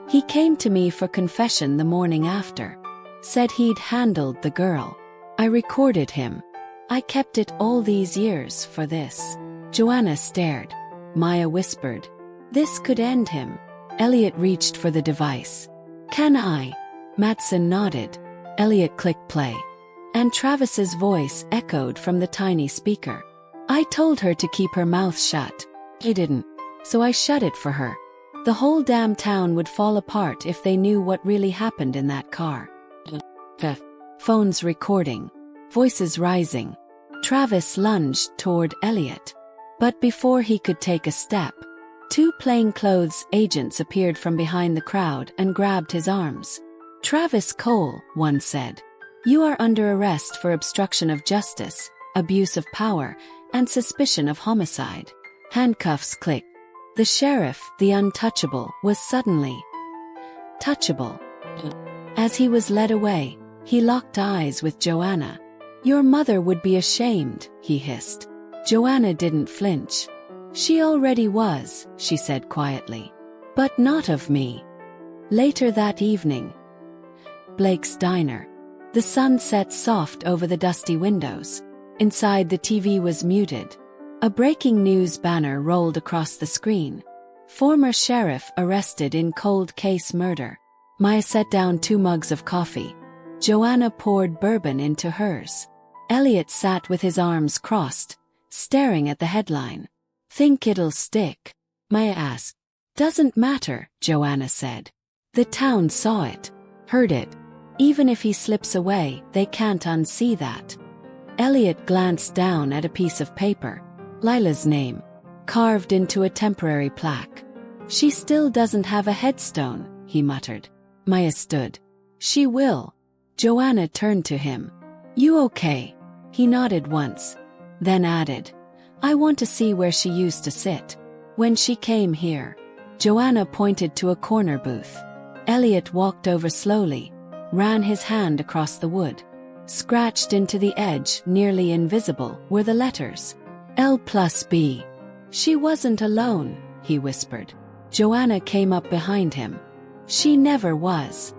"He came to me for confession the morning after. Said he'd handled the girl. I recorded him. I kept it all these years for this." Joanna stared. Maya whispered, "This could end him." Elliot reached for the device. "Can I?" Madsen nodded. Elliot clicked play. And Travis's voice echoed from the tiny speaker. "I told her to keep her mouth shut. I didn't. So I shut it for her. The whole damn town would fall apart if they knew what really happened in that car." Phones recording. Voices rising. Travis lunged toward Elliot. But before he could take a step, two plainclothes agents appeared from behind the crowd and grabbed his arms. "Travis Cole," one said, "you are under arrest for obstruction of justice, abuse of power, and suspicion of homicide." Handcuffs clicked. The sheriff, the untouchable, was suddenly touchable. As he was led away, he locked eyes with Joanna. "Your mother would be ashamed," he hissed. Joanna didn't flinch. "She already was," she said quietly. "But not of me." Later that evening, Blake's diner. The sun set soft over the dusty windows. Inside, the TV was muted. A breaking news banner rolled across the screen. "Former sheriff arrested in cold case murder." Maya set down 2 mugs of coffee. Joanna poured bourbon into hers. Elliot sat with his arms crossed, staring at the headline. "Think it'll stick?" Maya asked. "Doesn't matter," Joanna said. "The town saw it, heard it. Even if he slips away, they can't unsee that." Elliot glanced down at a piece of paper. Lila's name, carved into a temporary plaque. "She still doesn't have a headstone," he muttered. Maya stood. "She will." Joanna turned to him. "You okay?" He nodded once, then added, "I want to see where she used to sit when she came here." Joanna pointed to a corner booth. Elliot walked over slowly, ran his hand across the wood. Scratched into the edge, nearly invisible, were the letters. L+B. "She wasn't alone," he whispered. Joanna came up behind him. "She never was."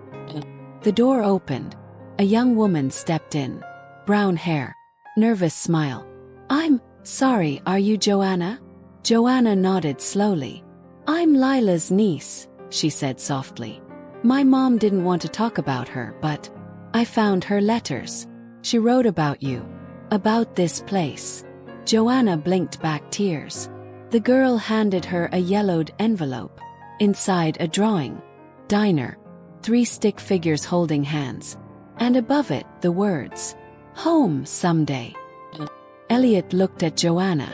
The door opened. A young woman stepped in. Brown hair. Nervous smile. "I'm sorry, are you Joanna?" Joanna nodded slowly. "I'm Lila's niece," she said softly. "My mom didn't want to talk about her, but I found her letters. She wrote about you. About this place." Joanna blinked back tears. The girl handed her a yellowed envelope. Inside, a drawing. Diner. 3 stick figures holding hands. And above it, the words, "Home someday." Elliot looked at Joanna.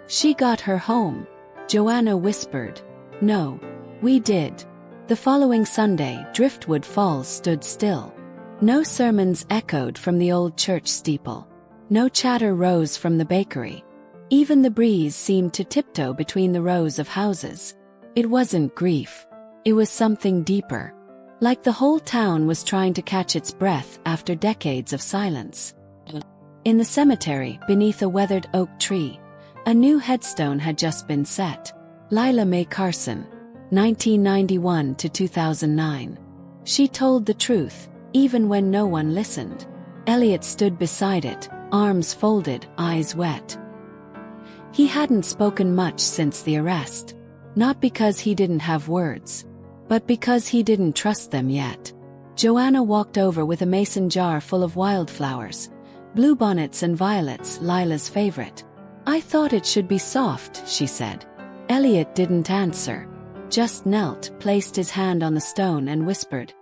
"She got her home." Joanna whispered, "No, we did. The following Sunday, Driftwood Falls stood still. No sermons echoed from the old church steeple. No chatter rose from the bakery. Even the breeze seemed to tiptoe between the rows of houses. It wasn't grief. It was something deeper. Like the whole town was trying to catch its breath after decades of silence. In the cemetery, beneath a weathered oak tree, a new headstone had just been set. Lila Mae Carson, 1991 to 2009. She told the truth, even when no one listened. Elliot stood beside it, arms folded, eyes wet. He hadn't spoken much since the arrest. Not because he didn't have words, but because he didn't trust them yet. Joanna walked over with a mason jar full of wildflowers, bluebonnets and violets, Lila's favorite. "I thought it should be soft," she said. Elliot didn't answer, just knelt, placed his hand on the stone and whispered,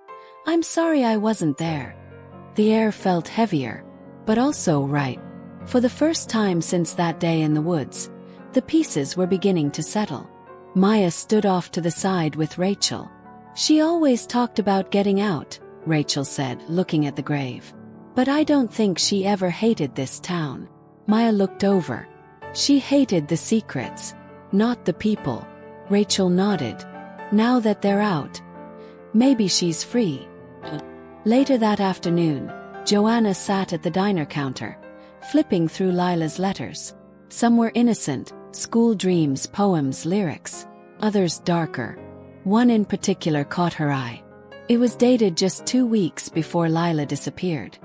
"I'm sorry I wasn't there." The air felt heavier, but also right. For the first time since that day in the woods, the pieces were beginning to settle. Maya stood off to the side with Rachel. "She always talked about getting out," Rachel said, looking at the grave. "But I don't think she ever hated this town." Maya looked over. "She hated the secrets, not the people." Rachel nodded. "Now that they're out, maybe she's free." Later that afternoon, Joanna sat at the diner counter, flipping through Lila's letters. Some were innocent, school dreams, poems, lyrics. Others darker. One in particular caught her eye. It was dated just 2 weeks before Lila disappeared.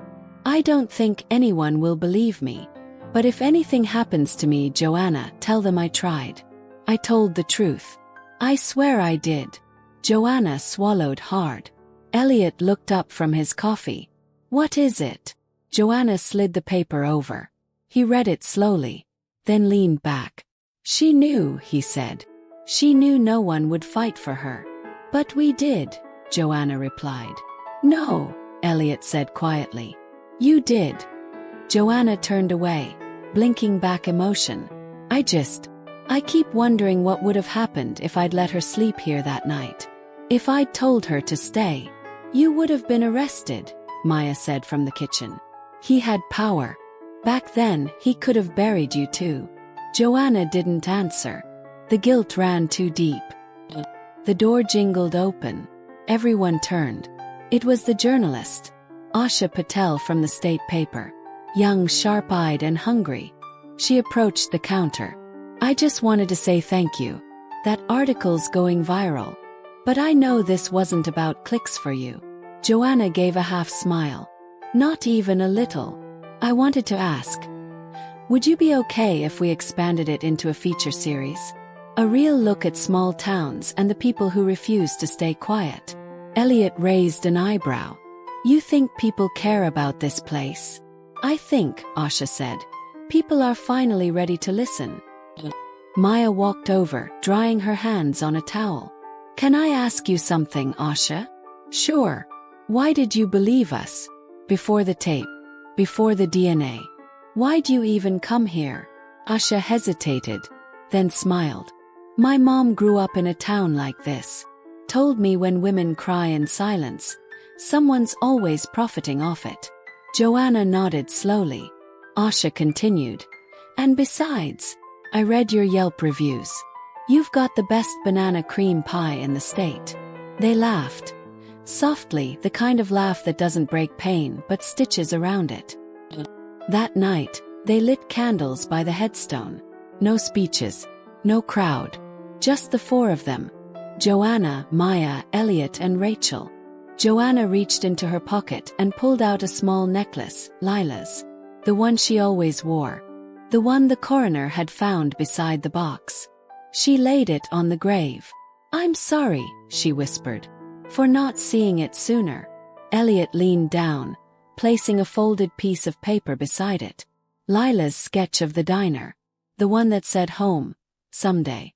"I don't think anyone will believe me. But if anything happens to me, Joanna, tell them I tried. I told the truth. I swear I did." Joanna swallowed hard. Elliot looked up from his coffee. "What is it?" Joanna slid the paper over. He read it slowly, then leaned back. "She knew," he said. "She knew no one would fight for her." "But we did," Joanna replied. "No," Elliot said quietly. "You did." Joanna turned away, blinking back emotion. I keep wondering what would have happened if I'd let her sleep here that night. If I'd told her to stay." "You would have been arrested," Maya said from the kitchen. "He had power. Back then, he could have buried you too." Joanna didn't answer. The guilt ran too deep. The door jingled open. Everyone turned. It was the journalist, Asha Patel from the state paper. Young, sharp-eyed and hungry. She approached the counter. "I just wanted to say thank you. That article's going viral. But I know this wasn't about clicks for you." Joanna gave a half smile. "Not even a little. I wanted to ask, would you be okay if we expanded it into a feature series? A real look at small towns and the people who refuse to stay quiet." Elliot raised an eyebrow. "You think people care about this place?" "I think," Asha said, "people are finally ready to listen." Maya walked over, drying her hands on a towel. "Can I ask you something, Asha?" "Sure. Why did you believe us? Before the tape? Before the DNA? Why'd you even come here?" Asha hesitated, then smiled. "My mom grew up in a town like this. Told me when women cry in silence, someone's always profiting off it." Joanna nodded slowly. Asha continued. "And besides, I read your Yelp reviews. You've got the best banana cream pie in the state." They laughed. Softly, the kind of laugh that doesn't break pain but stitches around it. That night, they lit candles by the headstone. No speeches, no crowd. Just the 4 of them. Joanna, Maya, Elliot and Rachel. Joanna reached into her pocket and pulled out a small necklace, Lila's. The one she always wore. The one the coroner had found beside the box. She laid it on the grave. "I'm sorry," she whispered, "for not seeing it sooner." Elliot leaned down, placing a folded piece of paper beside it. Lila's sketch of the diner. The one that said home, someday.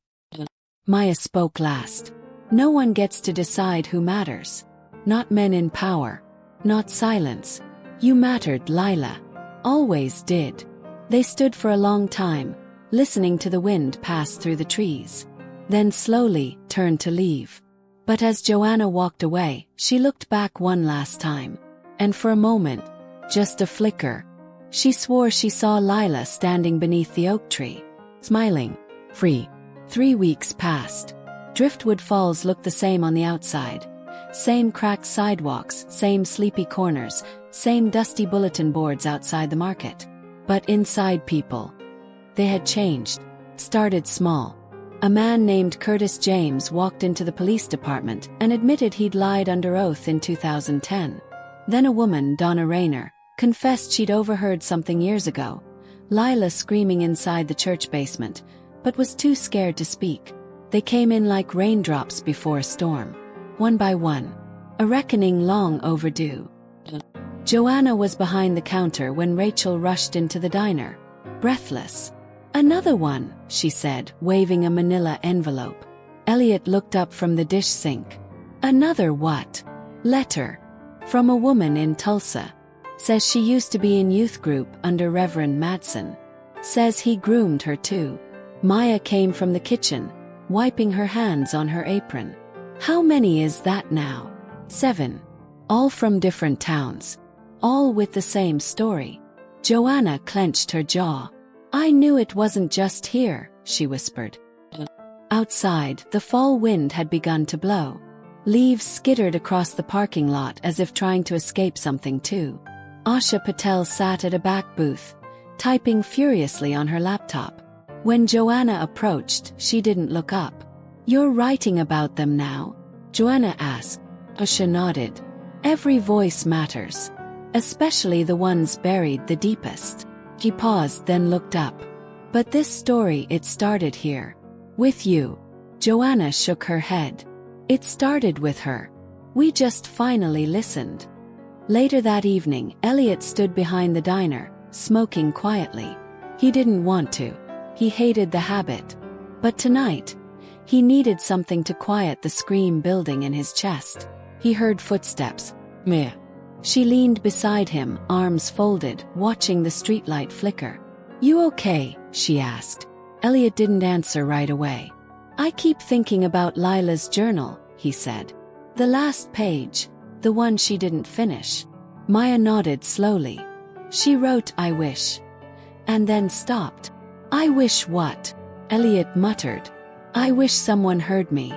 Maya spoke last. "No one gets to decide who matters. Not men in power. Not silence. You mattered, Lila. Always did." They stood for a long time, listening to the wind pass through the trees. Then slowly turned to leave. But as Joanna walked away, she looked back one last time. And for a moment, just a flicker, she swore she saw Lila standing beneath the oak tree, smiling, free. 3 weeks passed. Driftwood Falls looked the same on the outside. Same cracked sidewalks, same sleepy corners, same dusty bulletin boards outside the market. But inside people, they had changed. Started small. A man named Curtis James walked into the police department and admitted he'd lied under oath in 2010. Then a woman, Donna Rayner, confessed she'd overheard something years ago, Lila screaming inside the church basement, but was too scared to speak. They came in like raindrops before a storm. One by one. A reckoning long overdue. Joanna was behind the counter when Rachel rushed into the diner, breathless. "Another one," she said, waving a manila envelope. Elliot looked up from the dish sink. "Another what?" "Letter. From a woman in Tulsa. Says she used to be in youth group under Reverend Madsen. Says he groomed her too." Maya came from the kitchen, wiping her hands on her apron. "How many is that now?" 7. All from different towns. All with the same story. Joanna clenched her jaw. "I knew it wasn't just here," she whispered. Outside, the fall wind had begun to blow. Leaves skittered across the parking lot as if trying to escape something too. Asha Patel sat at a back booth, typing furiously on her laptop. When Joanna approached, she didn't look up. "You're writing about them now?" Joanna asked. Asha nodded. "Every voice matters. Especially the ones buried the deepest." He paused, then looked up. "But this story, it started here. With you." Joanna shook her head. "It started with her. We just finally listened." Later that evening, Elliot stood behind the diner, smoking quietly. He didn't want to. He hated the habit. But tonight, he needed something to quiet the scream building in his chest. He heard footsteps. Meh. She leaned beside him, arms folded, watching the streetlight flicker. "You okay?" she asked. Elliot didn't answer right away. "I keep thinking about Lila's journal," he said. "The last page, the one she didn't finish." Maya nodded slowly. "She wrote, 'I wish.' And then stopped." "I wish what?" Elliot muttered. "I wish someone heard me.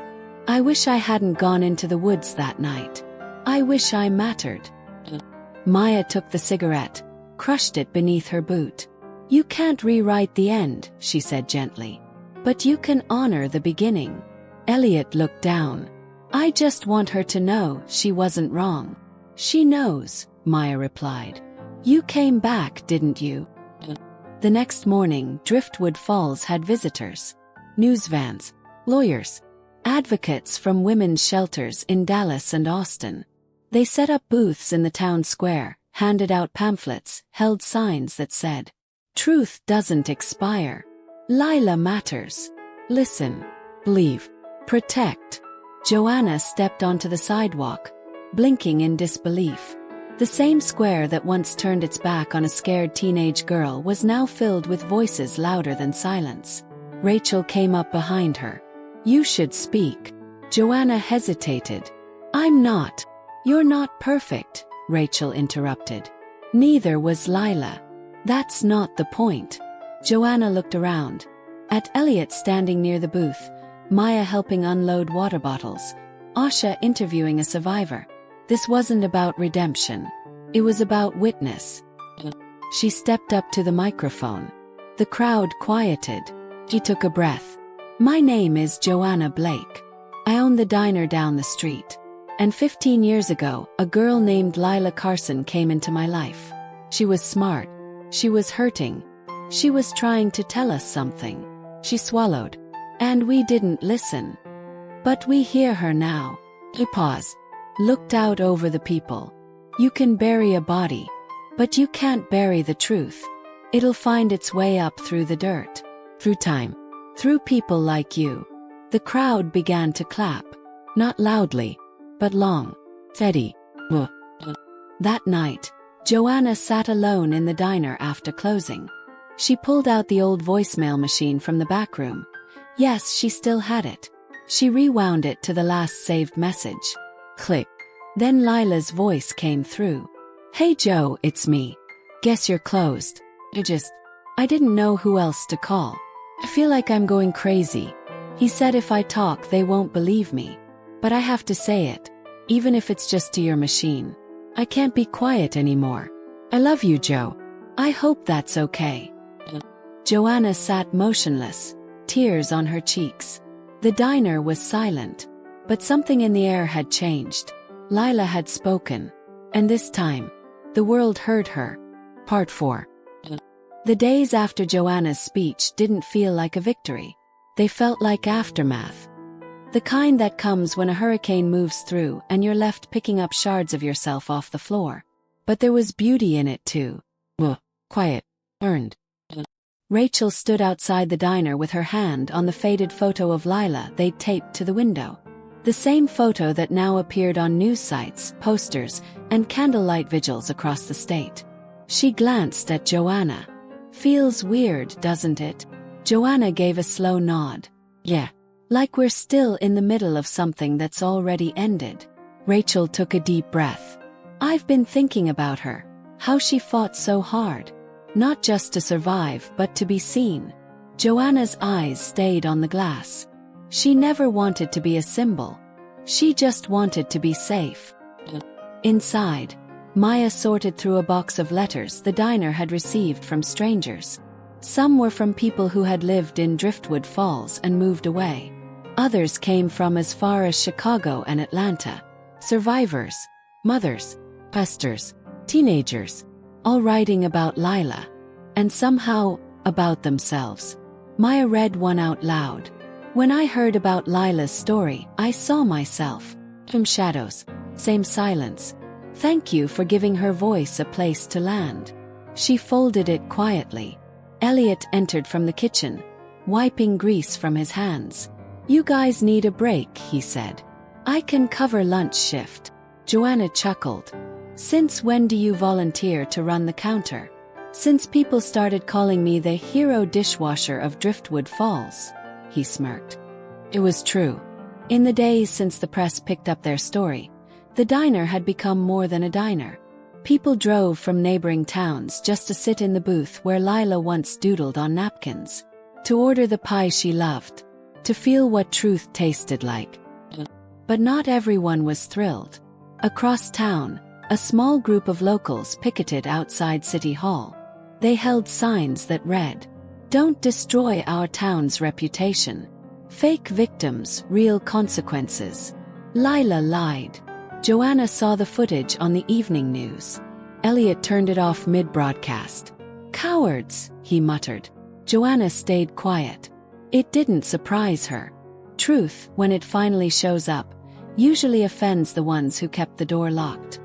I wish I hadn't gone into the woods that night. I wish I mattered." Maya took the cigarette, crushed it beneath her boot. "You can't rewrite the end," she said gently. "But you can honor the beginning." Elliot looked down. "I just want her to know she wasn't wrong." "She knows," Maya replied. "You came back, didn't you?" The next morning, Driftwood Falls had visitors. News vans, lawyers, advocates from women's shelters in Dallas and Austin. They set up booths in the town square, handed out pamphlets, held signs that said, "Truth doesn't expire. Lila matters. Listen. Believe. Protect." Joanna stepped onto the sidewalk, blinking in disbelief. The same square that once turned its back on a scared teenage girl was now filled with voices louder than silence. Rachel came up behind her. "You should speak." Joanna hesitated. "I'm not." "You're not perfect," Rachel interrupted. "Neither was Lila. That's not the point." Joanna looked around. At Elliot standing near the booth, Maya helping unload water bottles, Asha interviewing a survivor. This wasn't about redemption. It was about witness. She stepped up to the microphone. The crowd quieted. She took a breath. "My name is Joanna Blake. I own the diner down the street. And 15 years ago, a girl named Lila Carson came into my life. She was smart. She was hurting. She was trying to tell us something." She swallowed. "And we didn't listen. But we hear her now." He paused, looked out over the people. "You can bury a body, but you can't bury the truth. It'll find its way up through the dirt, through time, through people like you." The crowd began to clap, not loudly, but long, steady. That night, Joanna sat alone in the diner after closing. She pulled out the old voicemail machine from the back room. Yes, she still had it. She rewound it to the last saved message. Click. Then Lila's voice came through. Hey Joe, it's me. Guess you're closed. I didn't know who else to call. I feel like I'm going crazy. He said if I talk they won't believe me. But I have to say it. Even if it's just to your machine. I can't be quiet anymore. I love you, Joe. I hope that's okay. Joanna sat motionless, tears on her cheeks. The diner was silent. But something in the air had changed. Lila had spoken. And this time, the world heard her. Part 4. The days after Joanna's speech didn't feel like a victory. They felt like aftermath. The kind that comes when a hurricane moves through and you're left picking up shards of yourself off the floor. But there was beauty in it too. Quiet. Earned. Rachel stood outside the diner with her hand on the faded photo of Lila they'd taped to the window. The same photo that now appeared on news sites, posters, and candlelight vigils across the state. She glanced at Joanna. Feels weird, doesn't it? Joanna gave a slow nod. Yeah. Like we're still in the middle of something that's already ended. Rachel took a deep breath. I've been thinking about her. How she fought so hard. Not just to survive, but to be seen. Joanna's eyes stayed on the glass. She never wanted to be a symbol. She just wanted to be safe. Inside, Maya sorted through a box of letters the diner had received from strangers. Some were from people who had lived in Driftwood Falls and moved away. Others came from as far as Chicago and Atlanta. Survivors, mothers, pastors, teenagers, all writing about Lila. And somehow, about themselves. Maya read one out loud. When I heard about Lila's story, I saw myself. From shadows, same silence. Thank you for giving her voice a place to land. She folded it quietly. Elliot entered from the kitchen, wiping grease from his hands. You guys need a break, he said. I can cover lunch shift. Joanna chuckled. Since when do you volunteer to run the counter? Since people started calling me the hero dishwasher of Driftwood Falls. He smirked. It was true. In the days since the press picked up their story, the diner had become more than a diner. People drove from neighboring towns just to sit in the booth where Lila once doodled on napkins. To order the pie she loved. To feel what truth tasted like. But not everyone was thrilled. Across town, a small group of locals picketed outside City Hall. They held signs that read, "Don't destroy our town's reputation. Fake victims, real consequences." Lila lied. Joanna saw the footage on the evening news. Elliot turned it off mid-broadcast. Cowards, he muttered. Joanna stayed quiet. It didn't surprise her. Truth, when it finally shows up, usually offends the ones who kept the door locked.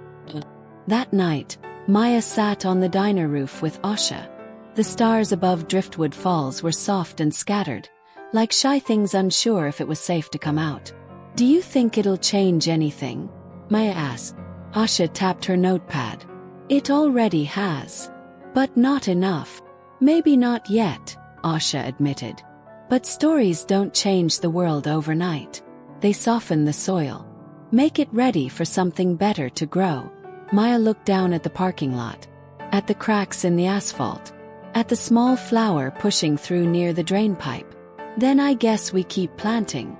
That night, Maya sat on the diner roof with Asha. The stars above Driftwood Falls were soft and scattered, like shy things unsure if it was safe to come out. Do you think it'll change anything? Maya asked. Asha tapped her notepad. It already has. But not enough. Maybe not yet, Asha admitted. But stories don't change the world overnight. They soften the soil. Make it ready for something better to grow. Maya looked down at the parking lot. At the cracks in the asphalt. At the small flower pushing through near the drain pipe. Then I guess we keep planting.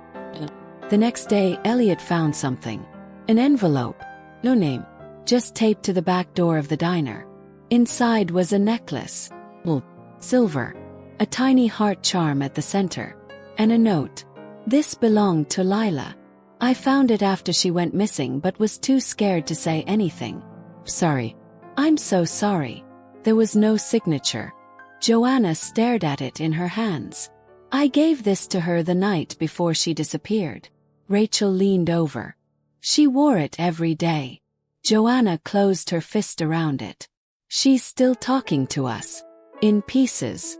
The next day, Elliot found something. An envelope. No name. Just taped to the back door of the diner. Inside was a necklace. Silver. A tiny heart charm at the center. And a note. This belonged to Lila. I found it after she went missing but was too scared to say anything. Sorry. I'm so sorry. There was no signature. Joanna stared at it in her hands. I gave this to her the night before she disappeared. Rachel leaned over. She wore it every day. Joanna closed her fist around it. She's still talking to us. In pieces.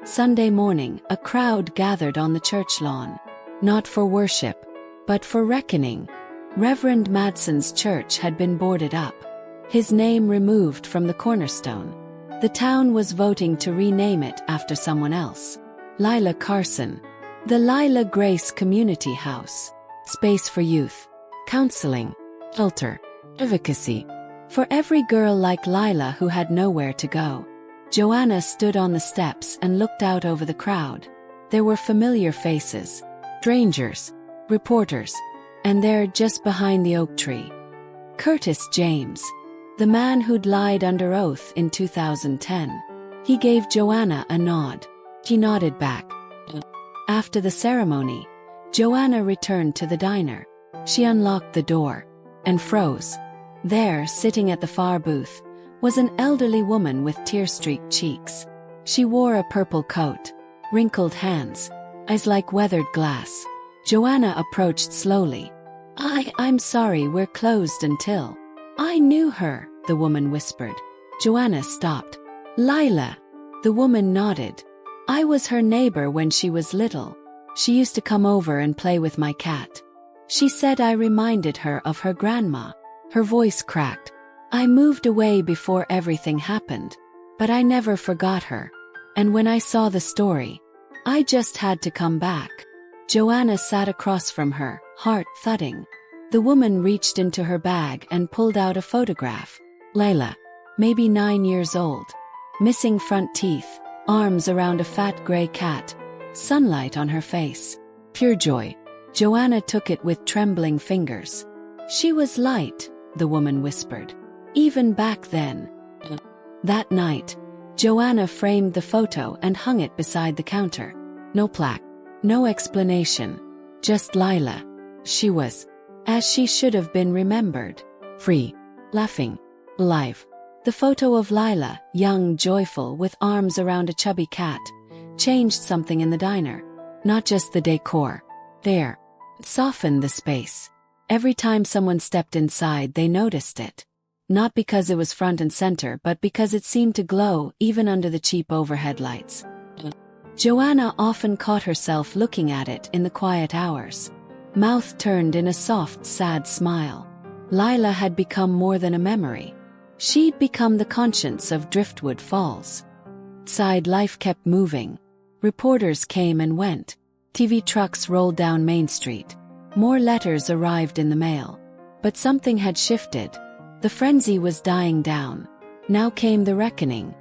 Sunday morning, a crowd gathered on the church lawn. Not for worship, but for reckoning. Reverend Madson's church had been boarded up. His name removed from the cornerstone. The town was voting to rename it after someone else. Lila Carson. The Lila Grace Community House. Space for youth, counseling, shelter, advocacy. For every girl like Lila who had nowhere to go. Joanna stood on the steps and looked out over the crowd. There were familiar faces, strangers, reporters, and there, just behind the oak tree, Curtis James, the man who'd lied under oath in 2010. He gave Joanna a nod. She nodded back. After the ceremony, Joanna returned to the diner. She unlocked the door and froze. There, sitting at the far booth, was an elderly woman with tear-streaked cheeks. She wore a purple coat, wrinkled hands, eyes like weathered glass. Joanna approached slowly. I'm sorry, we're closed until. I knew her, the woman whispered. Joanna stopped. Lila. The woman nodded. I was her neighbor when she was little. She used to come over and play with my cat. She said I reminded her of her grandma. Her voice cracked. I moved away before everything happened, but I never forgot her. And when I saw the story, I just had to come back. Joanna sat across from her, heart thudding. The woman reached into her bag and pulled out a photograph. Layla, maybe 9 years old. Missing front teeth, arms around a fat gray cat, sunlight on her face. Pure joy. Joanna took it with trembling fingers. She was light, the woman whispered. Even back then. That night, Joanna framed the photo and hung it beside the counter. No plaque, no explanation. Just Lila. She was, as she should have been remembered, free, laughing, alive. The photo of Lila, young, joyful, with arms around a chubby cat, changed something in the diner. Not just the decor. There. It softened the space. Every time someone stepped inside, they noticed it. Not because it was front and center, but because it seemed to glow even under the cheap overhead lights. Joanna often caught herself looking at it in the quiet hours. Mouth turned in a soft, sad smile. Lila had become more than a memory. She'd become the conscience of Driftwood Falls. Outside, life kept moving. Reporters came and went. TV trucks rolled down Main Street. More letters arrived in the mail. But something had shifted. The frenzy was dying down. Now came the reckoning.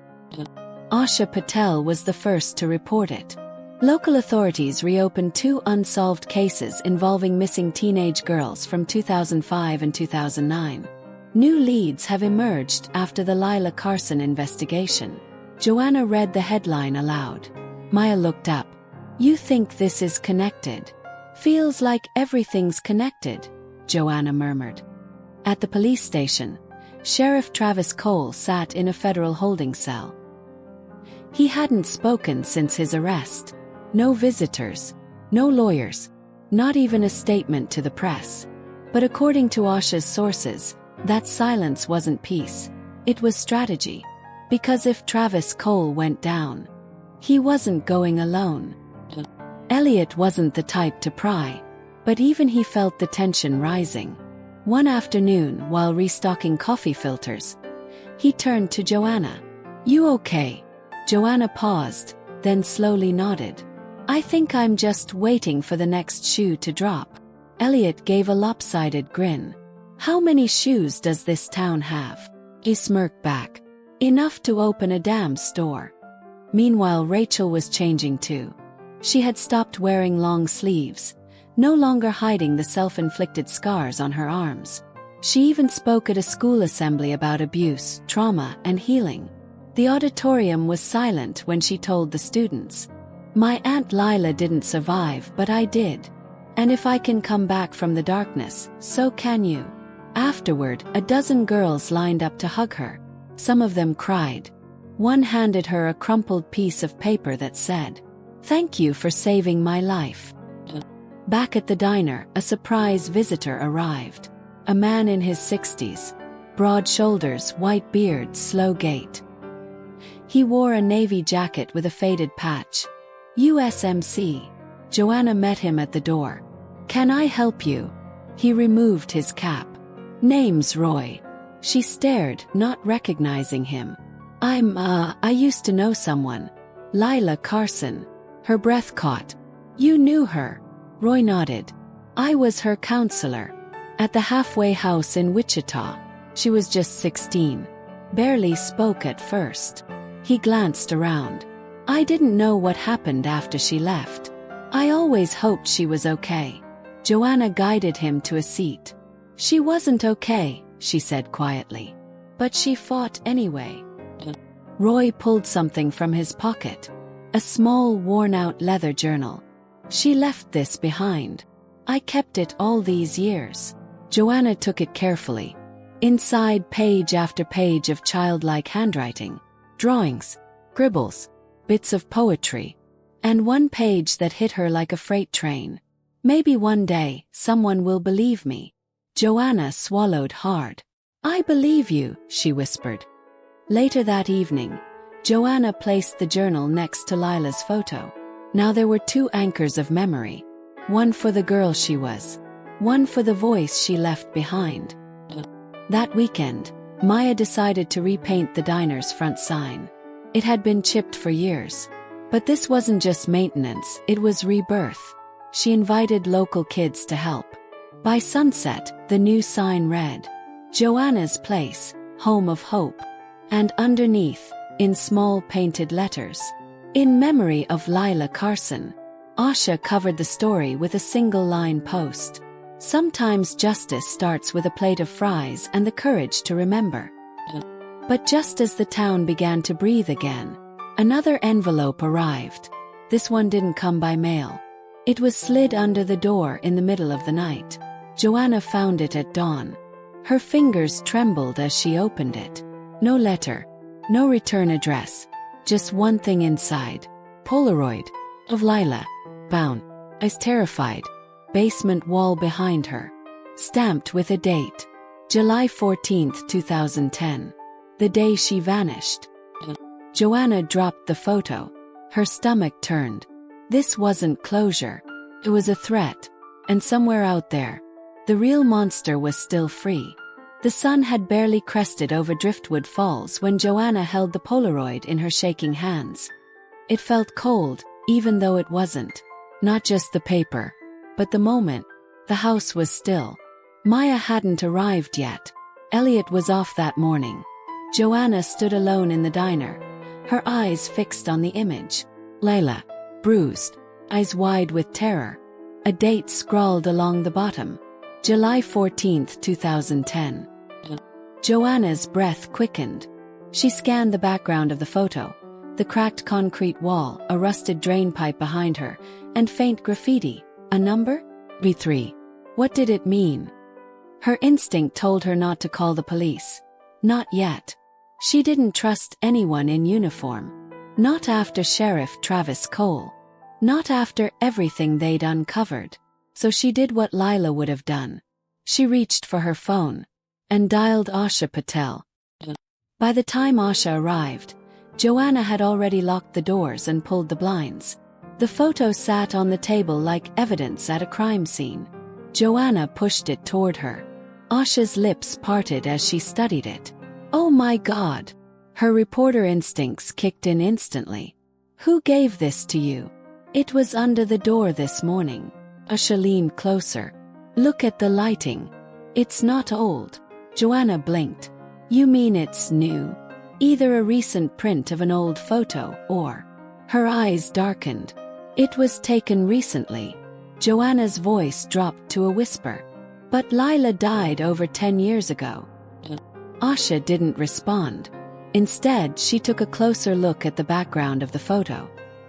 Asha Patel was the first to report it. Local authorities reopened 2 unsolved cases involving missing teenage girls from 2005 and 2009. New leads have emerged after the Lila Carson investigation. Joanna read the headline aloud. Maya looked up. You think this is connected? Feels like everything's connected, Joanna murmured. At the police station, Sheriff Travis Cole sat in a federal holding cell. He hadn't spoken since his arrest. No visitors, no lawyers, not even a statement to the press. But according to Asha's sources, that silence wasn't peace. It was strategy. Because if Travis Cole went down, he wasn't going alone. Elliot wasn't the type to pry, but even he felt the tension rising. One afternoon, while restocking coffee filters, he turned to Joanna. You okay? Joanna paused, then slowly nodded. I think I'm just waiting for the next shoe to drop. Elliot gave a lopsided grin. How many shoes does this town have? He smirked back. Enough to open a damn store. Meanwhile, Rachel was changing too. She had stopped wearing long sleeves, no longer hiding the self-inflicted scars on her arms. She even spoke at a school assembly about abuse, trauma, and healing. The auditorium was silent when she told the students, My Aunt Lila didn't survive, but I did. And if I can come back from the darkness, so can you. Afterward, a dozen girls lined up to hug her. Some of them cried. One handed her a crumpled piece of paper that said, Thank you for saving my life. Back at the diner, a surprise visitor arrived. A man in his 60s. Broad shoulders, white beard, slow gait. He wore a navy jacket with a faded patch. USMC. Joanna met him at the door. Can I help you? He removed his cap. Name's Roy. She stared, not recognizing him. I used to know someone. Lila Carson. Her breath caught. You knew her. Roy nodded. I was her counselor. At the halfway house in Wichita. She was just 16. Barely spoke at first. He glanced around. I didn't know what happened after she left. I always hoped she was okay. Joanna guided him to a seat. She wasn't okay, she said quietly. But she fought anyway. Roy pulled something from his pocket. A small, worn-out leather journal. She left this behind. I kept it all these years. Joanna took it carefully. Inside, page after page of childlike handwriting. Drawings, scribbles, bits of poetry. And one page that hit her like a freight train. Maybe one day, someone will believe me. Joanna swallowed hard. I believe you, she whispered. Later that evening, Joanna placed the journal next to Lila's photo. Now there were two anchors of memory. One for the girl she was. One for the voice she left behind. That weekend, Maya decided to repaint the diner's front sign. It had been chipped for years. But this wasn't just maintenance, it was rebirth. She invited local kids to help. By sunset, the new sign read, Joanna's Place, Home of Hope. And underneath, in small painted letters, in memory of Lila Carson. Asha covered the story with a single-line post. Sometimes justice starts with a plate of fries and the courage to remember. But just as the town began to breathe again, another envelope arrived. This one didn't come by mail. It was slid under the door in the middle of the night. Joanna found it at dawn. Her fingers trembled as she opened it. No letter. No return address. Just one thing inside. Polaroid. Of Lila. Bound. Eyes terrified. Basement wall behind her. Stamped with a date. July 14, 2010. The day she vanished. Joanna dropped the photo. Her stomach turned. This wasn't closure. It was a threat. And somewhere out there, the real monster was still free. The sun had barely crested over Driftwood Falls when Joanna held the Polaroid in her shaking hands. It felt cold, even though it wasn't. Not just the paper, but the moment. The house was still. Maya hadn't arrived yet. Elliot was off that morning. Joanna stood alone in the diner, her eyes fixed on the image. Lila, bruised, eyes wide with terror. A date scrawled along the bottom. July 14, 2010. Joanna's breath quickened. She scanned the background of the photo, the cracked concrete wall, a rusted drain pipe behind her, and faint graffiti. A number? B3. What did it mean? Her instinct told her not to call the police. Not yet. She didn't trust anyone in uniform. Not after Sheriff Travis Cole. Not after everything they'd uncovered. So she did what Lila would have done. She reached for her phone and dialed Asha Patel. By the time Asha arrived, Joanna had already locked the doors and pulled the blinds. The photo sat on the table like evidence at a crime scene. Joanna pushed it toward her. Asha's lips parted as she studied it. Oh my God! Her reporter instincts kicked in instantly. Who gave this to you? It was under the door this morning. Asha leaned closer. Look at the lighting. It's not old. Joanna blinked. You mean it's new? Either a recent print of an old photo or... Her eyes darkened. It was taken recently. Joanna's voice dropped to a whisper. But Lila died over 10 years ago. Asha didn't respond. Instead, she took a closer look at the background of the photo.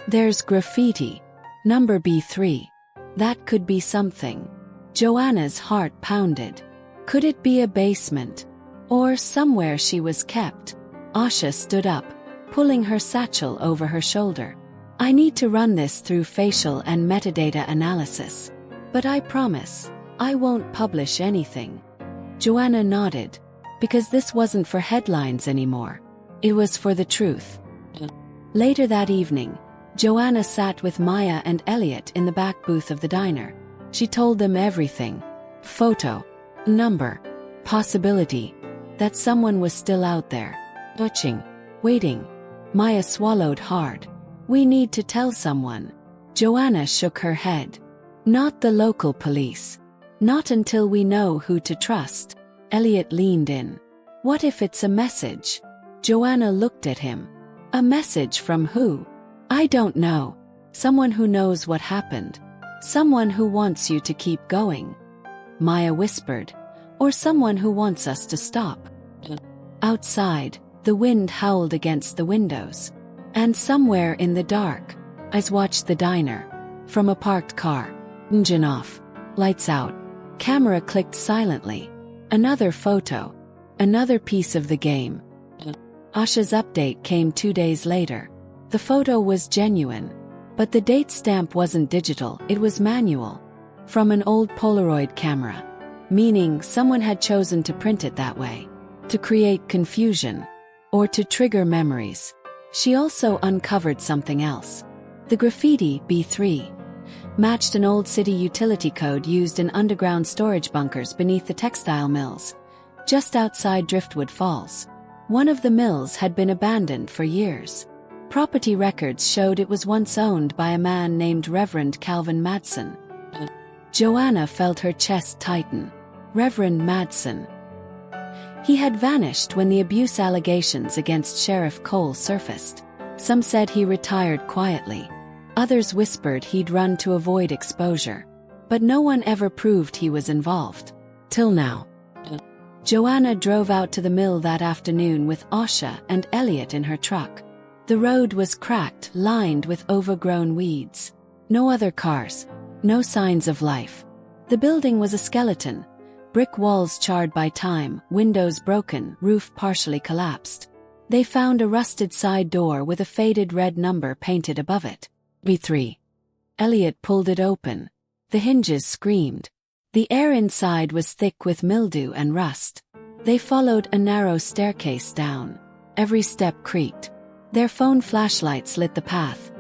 There's graffiti. Number B3. That could be something. Joanna's heart pounded. Could it be a basement? Or somewhere she was kept? Asha stood up, pulling her satchel over her shoulder. I need to run this through facial and metadata analysis. But I promise, I won't publish anything. Joanna nodded, because this wasn't for headlines anymore. It was for the truth. Later that evening, Joanna sat with Maya and Elliot in the back booth of the diner. She told them everything. Photo. Number. Possibility. That someone was still out there. Watching. Waiting. Maya swallowed hard. We need to tell someone. Joanna shook her head. Not the local police. Not until we know who to trust. Elliot leaned in. What if it's a message? Joanna looked at him. A message from who? I don't know. Someone who knows what happened. Someone who wants you to keep going. Maya whispered. Or someone who wants us to stop. Outside, the wind howled against the windows. And somewhere in the dark, eyes watched the diner. From a parked car. Engine off. Lights out. Camera clicked silently. Another photo. Another piece of the game. Asha's update came 2 days later. The photo was genuine. But the date stamp wasn't digital, it was manual. From an old Polaroid camera. Meaning someone had chosen to print it that way. To create confusion. Or to trigger memories. She also uncovered something else. The graffiti, B3, matched an old city utility code used in underground storage bunkers beneath the textile mills, just outside Driftwood Falls. One of the mills had been abandoned for years. Property records showed it was once owned by a man named Reverend Calvin Madsen. Joanna felt her chest tighten. Reverend Madsen. He had vanished when the abuse allegations against Sheriff Cole surfaced. Some said he retired quietly. Others whispered he'd run to avoid exposure. But no one ever proved he was involved. Till now. Joanna drove out to the mill that afternoon with Asha and Elliot in her truck. The road was cracked, lined with overgrown weeds. No other cars. No signs of life. The building was a skeleton. Brick walls charred by time, windows broken, roof partially collapsed. They found a rusted side door with a faded red number painted above it. B3. Elliot pulled it open. The hinges screamed. The air inside was thick with mildew and rust. They followed a narrow staircase down. Every step creaked. Their phone flashlights lit the path.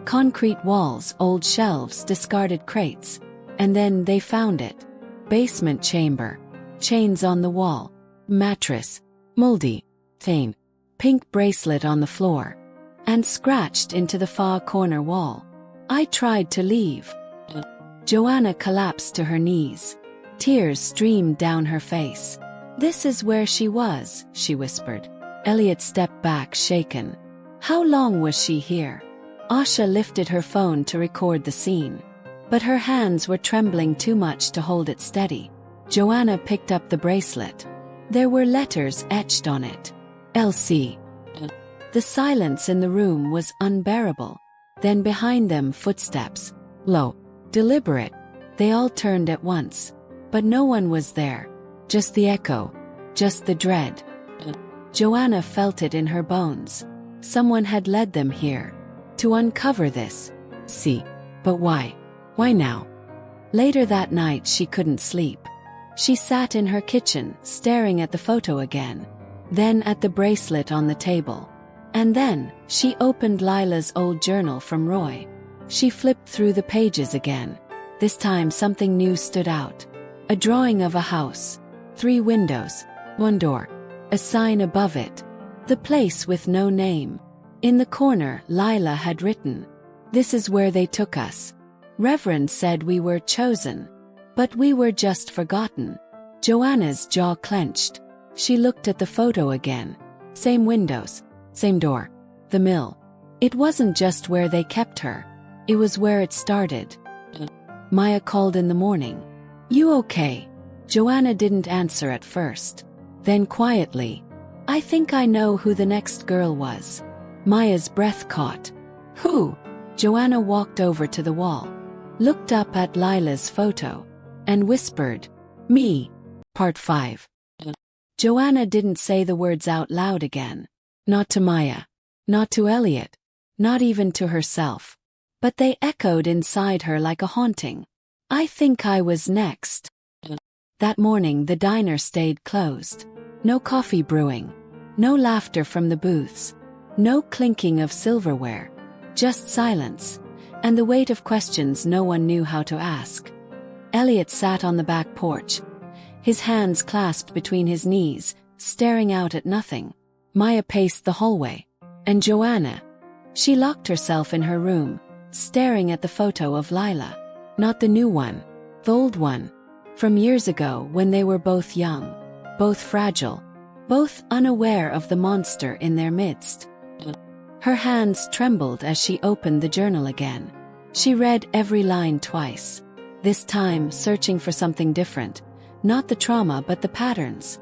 Concrete walls, old shelves, discarded crates. And then they found it. Basement chamber. Chains on the wall. Mattress. Moldy. Stained. Pink bracelet on the floor. And scratched into the far corner wall. I tried to leave. Joanna collapsed to her knees. Tears streamed down her face. This is where she was, she whispered. Elliot stepped back, shaken. How long was she here? Asha lifted her phone to record the scene. But her hands were trembling too much to hold it steady. Joanna picked up the bracelet. There were letters etched on it. LC. The silence in the room was unbearable. Then behind them footsteps. Low. Deliberate. They all turned at once. But no one was there. Just the echo. Just the dread. Joanna felt it in her bones. Someone had led them here. To uncover this. See. But why? Why now? Later that night she couldn't sleep. She sat in her kitchen, staring at the photo again. Then at the bracelet on the table. And then, she opened Lila's old journal from Roy. She flipped through the pages again. This time something new stood out. A drawing of a house. 3 windows. 1 door. A sign above it. The place with no name. In the corner, Lila had written, "This is where they took us. Reverend said we were chosen. But we were just forgotten." Joanna's jaw clenched. She looked at the photo again. Same windows. Same door. The mill. It wasn't just where they kept her. It was where it started. Maya called in the morning. "You okay?" Joanna didn't answer at first. Then quietly, "I think I know who the next girl was." Maya's breath caught. "Who?" Joanna walked over to the wall, looked up at Lila's photo, and whispered, "Me." Part 5. Joanna didn't say the words out loud again. Not to Maya. Not to Elliot. Not even to herself. But they echoed inside her like a haunting. "I think I was next." That morning the diner stayed closed. No coffee brewing. No laughter from the booths. No clinking of silverware. Just silence. And the weight of questions no one knew how to ask. Elliot sat on the back porch. His hands clasped between his knees, staring out at nothing. Maya paced the hallway. And Joanna. She locked herself in her room, staring at the photo of Lila. Not the new one, the old one. From years ago when they were both young, both fragile, both unaware of the monster in their midst. Her hands trembled as she opened the journal again. She read every line twice, this time searching for something different, not the trauma but the patterns.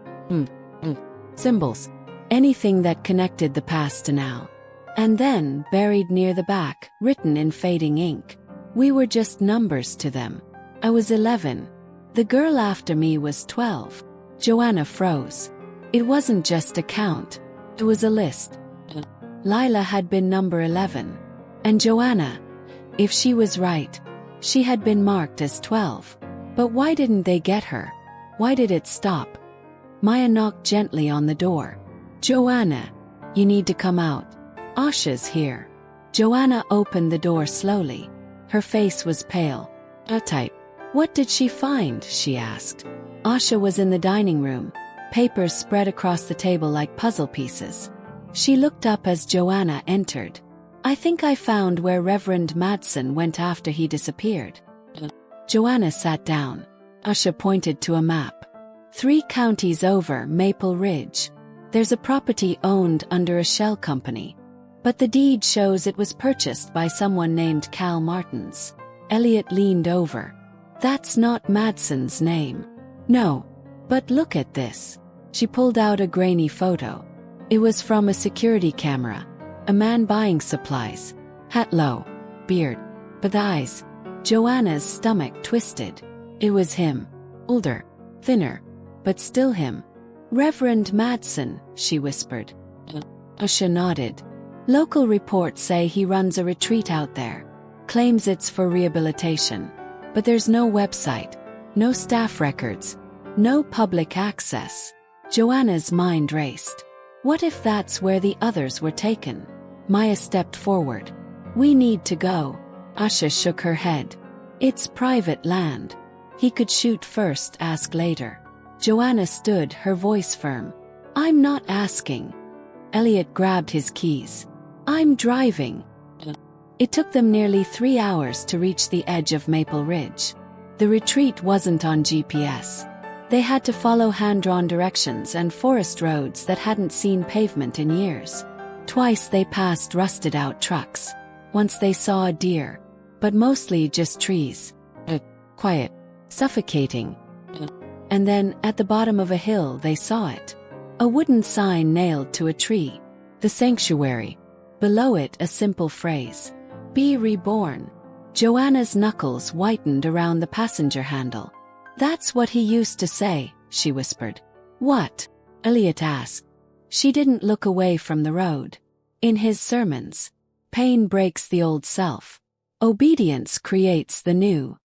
Symbols. Anything that connected the past to now. And then, buried near the back, written in fading ink. We were just numbers to them. I was 11. The girl after me was 12. Joanna froze. It wasn't just a count. It was a list. Lila had been number 11. And Joanna, if she was right, she had been marked as 12. But why didn't they get her? Why did it stop? Maya knocked gently on the door. Joanna, you need to come out. Asha's here. Joanna opened the door slowly. Her face was pale. Type. What did she find? She asked. Asha was in the dining room, papers spread across the table like puzzle pieces. She looked up as Joanna entered. I think I found where Reverend Madsen went after he disappeared. Joanna sat down. Asha pointed to a map. 3 counties over Maple Ridge. There's a property owned under a shell company. But the deed shows it was purchased by someone named Cal Martins. Elliot leaned over. That's not Madsen's name. No. But look at this. She pulled out a grainy photo. It was from a security camera. A man buying supplies. Hat low. Beard. But the eyes. Joanna's stomach twisted. It was him. Older. Thinner. But still him. Reverend Madsen, she whispered. Asha nodded. Local reports say he runs a retreat out there. Claims it's for rehabilitation. But there's no website. No staff records. No public access. Joanna's mind raced. What if that's where the others were taken? Maya stepped forward. We need to go. Asha shook her head. It's private land. He could shoot first, ask later. Joanna stood, her voice firm. I'm not asking. Elliot grabbed his keys. I'm driving. It took them nearly 3 hours to reach the edge of Maple Ridge. The retreat wasn't on GPS. They had to follow hand-drawn directions and forest roads that hadn't seen pavement in years. Twice they passed rusted-out trucks. Once they saw a deer. But mostly just trees. Quiet. Suffocating. And then, at the bottom of a hill they saw it. A wooden sign nailed to a tree. The sanctuary. Below it a simple phrase. Be reborn. Joanna's knuckles whitened around the passenger handle. That's what he used to say, she whispered. What? Elliot asked. She didn't look away from the road. In his sermons, pain breaks the old self. Obedience creates the new.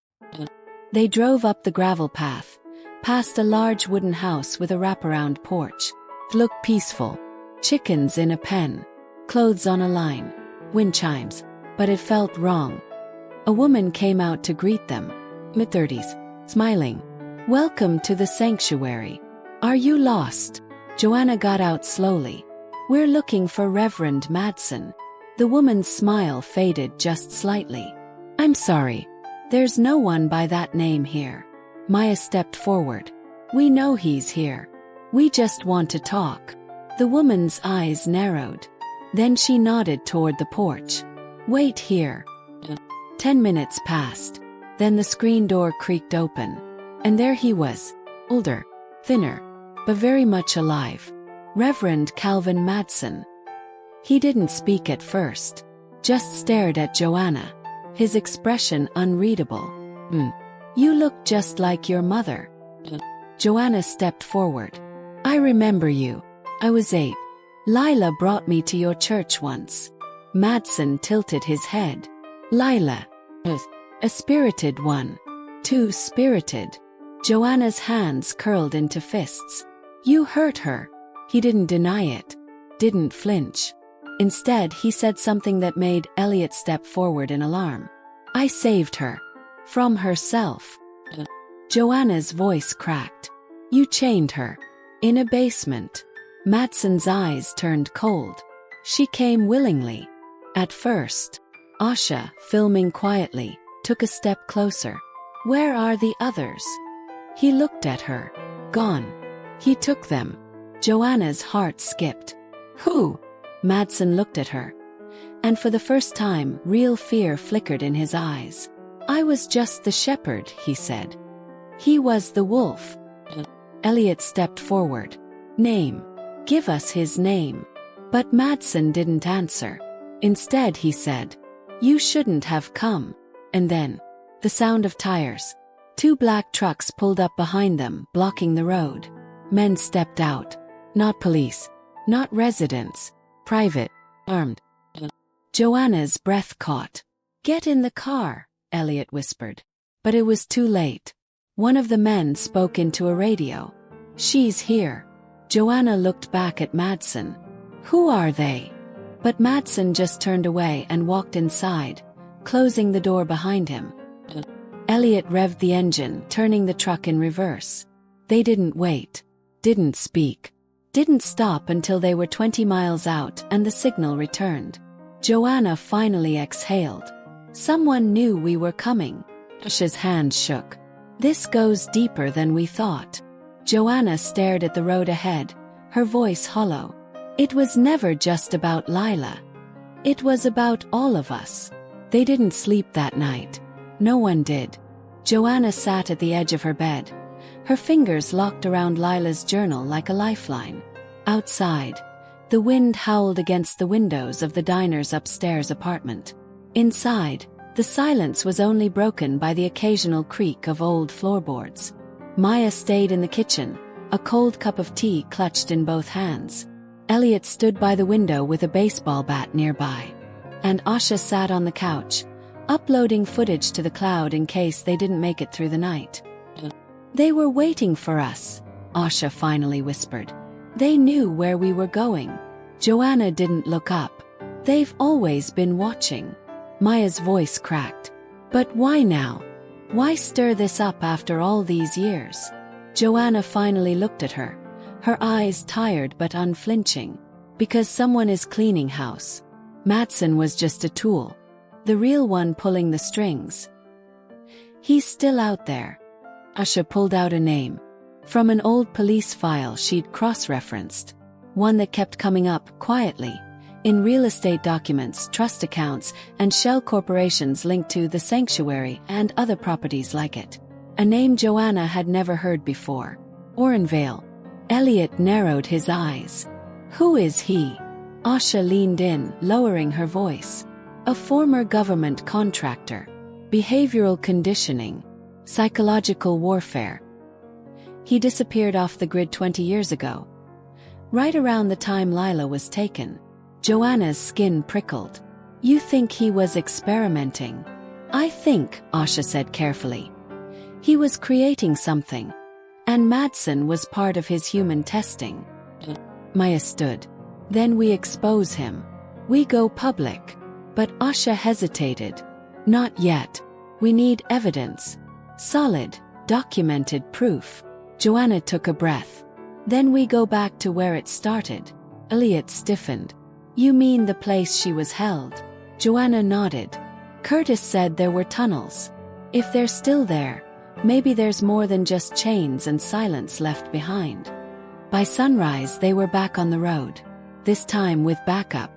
They drove up the gravel path, past a large wooden house with a wraparound porch. It looked peaceful. Chickens in a pen. Clothes on a line. Wind chimes. But it felt wrong. A woman came out to greet them. Mid-30s. Smiling. Welcome to the sanctuary. Are you lost? Joanna got out slowly. We're looking for Reverend Madsen. The woman's smile faded just slightly. I'm sorry. There's no one by that name here. Maya stepped forward. We know he's here. We just want to talk. The woman's eyes narrowed. Then she nodded toward the porch. Wait here. 10 minutes passed. Then the screen door creaked open. And there he was. Older. Thinner. But very much alive. Reverend Calvin Madsen. He didn't speak at first. Just stared at Joanna. His expression unreadable. You look just like your mother. Joanna stepped forward. I remember you. I was 8. Lila brought me to your church once. Madsen tilted his head. Lila. A spirited one. Too spirited. Joanna's hands curled into fists. You hurt her. He didn't deny it. Didn't flinch. Instead, he said something that made Elliot step forward in alarm. I saved her. From herself. Joanna's voice cracked. You chained her. In a basement. Madsen's eyes turned cold. She came willingly. At first. Asha, filming quietly, took a step closer. Where are the others? He looked at her. Gone. He took them. Joanna's heart skipped. Who? Madsen looked at her. And for the first time, real fear flickered in his eyes. I was just the shepherd, he said. He was the wolf. Elliot stepped forward. Name. Give us his name. But Madsen didn't answer. Instead he said, you shouldn't have come. And then, the sound of tires. 2 black trucks pulled up behind them, blocking the road. Men stepped out. Not police. Not residents. Private. Armed. Joanna's breath caught. Get in the car, Elliot whispered. But it was too late. One of the men spoke into a radio. She's here. Joanna looked back at Madsen. Who are they? But Madsen just turned away and walked inside, closing the door behind him. Elliot revved the engine, turning the truck in reverse. They didn't wait. Didn't speak. Didn't stop until they were 20 miles out and the signal returned. Joanna finally exhaled. Someone knew we were coming. Asha's hand shook. This goes deeper than we thought. Joanna stared at the road ahead, her voice hollow. It was never just about Lila. It was about all of us. They didn't sleep that night. No one did. Joanna sat at the edge of her bed, her fingers locked around Lila's journal like a lifeline. Outside, the wind howled against the windows of the diner's upstairs apartment. Inside, the silence was only broken by the occasional creak of old floorboards. Maya stayed in the kitchen, a cold cup of tea clutched in both hands. Elliot stood by the window with a baseball bat nearby. And Asha sat on the couch, uploading footage to the cloud in case they didn't make it through the night. They were waiting for us, Asha finally whispered. They knew where we were going. Joanna didn't look up. They've always been watching. Maya's voice cracked. But why now? Why stir this up after all these years? Joanna finally looked at her, her eyes tired but unflinching. Because someone is cleaning house. Madsen was just a tool. The real one pulling the strings. He's still out there. Asha pulled out a name. From an old police file she'd cross-referenced. One that kept coming up quietly. In real estate documents, trust accounts, and shell corporations linked to the sanctuary and other properties like it. A name Joanna had never heard before. Orenvale. Elliot narrowed his eyes. Who is he? Asha leaned in, lowering her voice. A former government contractor. Behavioral conditioning. Psychological warfare. He disappeared off the grid 20 years ago. Right around the time Lila was taken. Joanna's skin prickled. You think he was experimenting? I think, Asha said carefully. He was creating something. And Madsen was part of his human testing. Maya stood. Then we expose him. We go public. But Asha hesitated. Not yet. We need evidence. Solid, documented proof. Joanna took a breath. Then we go back to where it started. Elliot stiffened. You mean the place she was held? Joanna nodded. Curtis said there were tunnels. If they're still there, maybe there's more than just chains and silence left behind. By sunrise they were back on the road. This time with backup.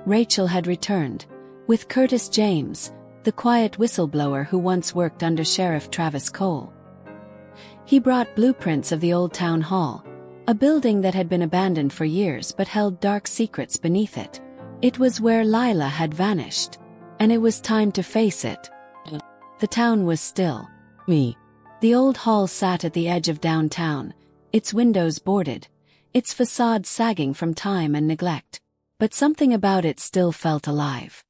Rachel had returned. With Curtis James, the quiet whistleblower who once worked under Sheriff Travis Cole. He brought blueprints of the old town hall. A building that had been abandoned for years but held dark secrets beneath it. It was where Lila had vanished. And it was time to face it. The town was still. The old hall sat at the edge of downtown, its windows boarded, its facade sagging from time and neglect. But something about it still felt alive.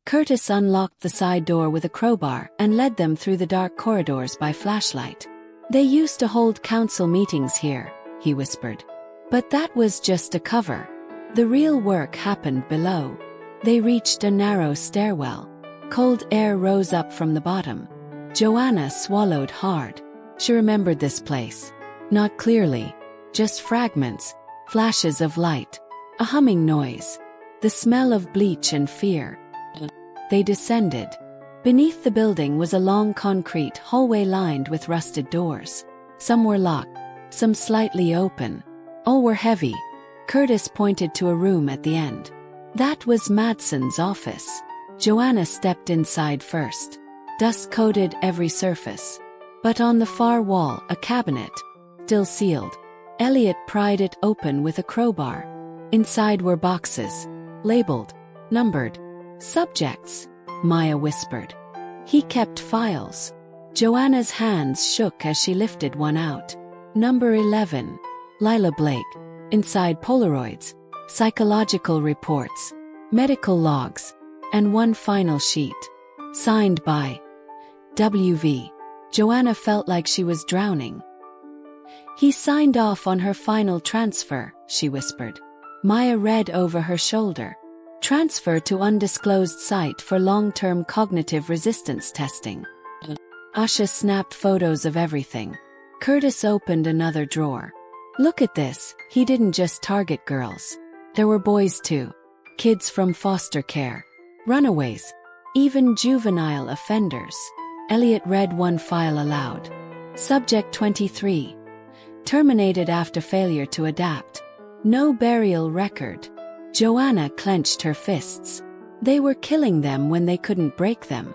Curtis unlocked the side door with a crowbar and led them through the dark corridors by flashlight. They used to hold council meetings here, he whispered. But that was just a cover. The real work happened below. They reached a narrow stairwell. Cold air rose up from the bottom. Joanna swallowed hard. She remembered this place. Not clearly. Just fragments, flashes of light. A humming noise. The smell of bleach and fear. They descended. Beneath the building was a long concrete hallway lined with rusted doors. Some were locked, some slightly open. All were heavy. Curtis pointed to a room at the end. That was Madsen's office. Joanna stepped inside first. Dust coated every surface. But on the far wall, a cabinet, still sealed. Elliot pried it open with a crowbar. Inside were boxes, labeled, numbered. Subjects, Maya whispered. He kept files. Joanna's hands shook as she lifted one out. Number 11. Lila Blake. Inside Polaroids, psychological reports, medical logs, and one final sheet. Signed by W.V. Joanna felt like she was drowning. He signed off on her final transfer, she whispered. Maya read over her shoulder. Transfer to undisclosed site for long-term cognitive resistance testing. Asha snapped photos of everything. Curtis opened another drawer. Look at this, he didn't just target girls. There were boys too. Kids from foster care. Runaways. Even juvenile offenders. Elliot read one file aloud. Subject 23. Terminated after failure to adapt. No burial record. Joanna clenched her fists. They were killing them when they couldn't break them.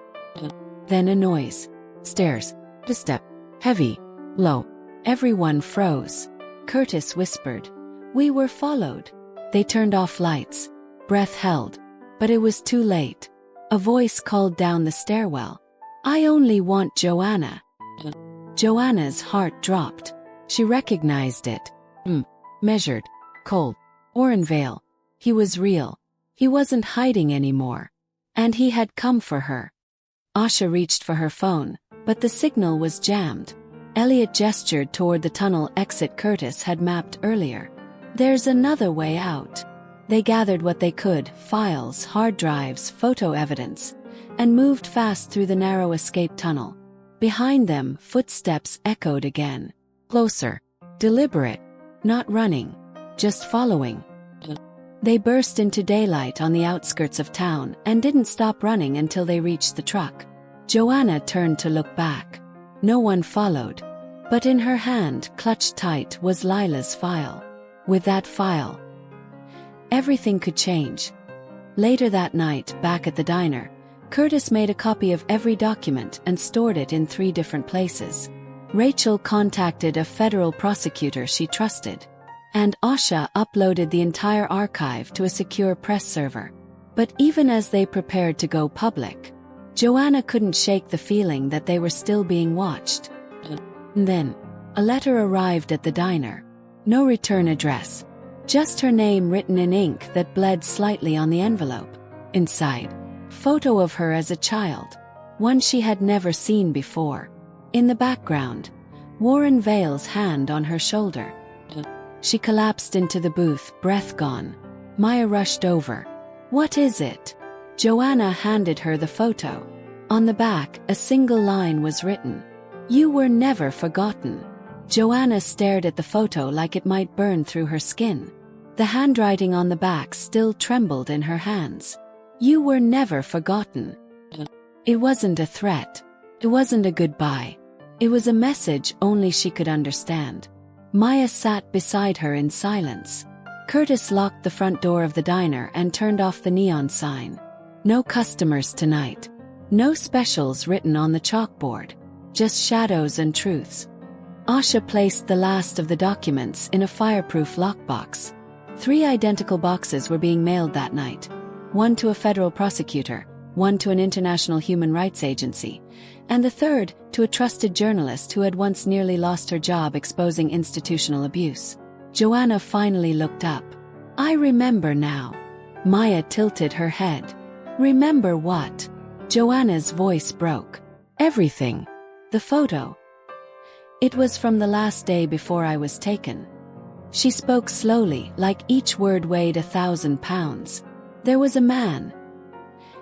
Then a noise. Stairs. A step. Heavy. Low. Everyone froze. Curtis whispered. We were followed. They turned off lights. Breath held. But it was too late. A voice called down the stairwell. I only want Joanna. Joanna's heart dropped. She recognized it. Measured. Cold. Orenvale. He was real. He wasn't hiding anymore. And he had come for her. Asha reached for her phone, but the signal was jammed. Elliot gestured toward the tunnel exit Curtis had mapped earlier. There's another way out. They gathered what they could, files, hard drives, photo evidence, and moved fast through the narrow escape tunnel. Behind them, footsteps echoed again. Closer. Deliberate. Not running. Just following. They burst into daylight on the outskirts of town and didn't stop running until they reached the truck. Joanna turned to look back. No one followed. But in her hand, clutched tight, was Lila's file. With that file, everything could change. Later that night, back at the diner, Curtis made a copy of every document and stored it in 3 different places. Rachel contacted a federal prosecutor she trusted. And Asha uploaded the entire archive to a secure press server. But even as they prepared to go public, Joanna couldn't shake the feeling that they were still being watched. And then, a letter arrived at the diner. No return address. Just her name written in ink that bled slightly on the envelope. Inside, photo of her as a child. One she had never seen before. In the background, Warren Vale's hand on her shoulder. She collapsed into the booth, breath gone. Maya rushed over. What is it? Joanna handed her the photo. On the back, a single line was written. You were never forgotten. Joanna stared at the photo like it might burn through her skin. The handwriting on the back still trembled in her hands. You were never forgotten. It wasn't a threat. It wasn't a goodbye. It was a message only she could understand. Maya sat beside her in silence. Curtis locked the front door of the diner and turned off the neon sign. No customers tonight. No specials written on the chalkboard. Just shadows and truths. Asha placed the last of the documents in a fireproof lockbox. 3 identical boxes were being mailed that night. One to a federal prosecutor, one to an international human rights agency, and the third to a trusted journalist who had once nearly lost her job exposing institutional abuse. Joanna finally looked up. I remember now. Maya tilted her head. Remember what? Joanna's voice broke. Everything. The photo. It was from the last day before I was taken. She spoke slowly, like each word weighed 1,000 pounds. There was a man.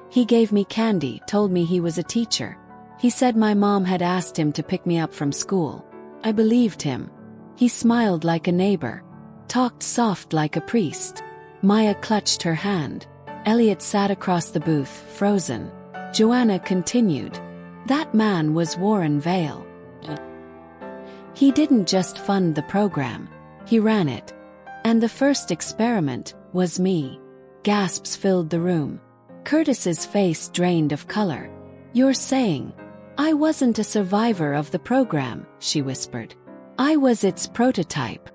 He gave me candy, told me he was a teacher. He said my mom had asked him to pick me up from school. I believed him. He smiled like a neighbor. Talked soft like a priest. Maya clutched her hand. Elliot sat across the booth, frozen. Joanna continued. That man was Warren Vale. He didn't just fund the program, he ran it. And the first experiment was me. Gasps filled the room. Curtis's face drained of color. You're saying, I wasn't a survivor of the program, she whispered. I was its prototype.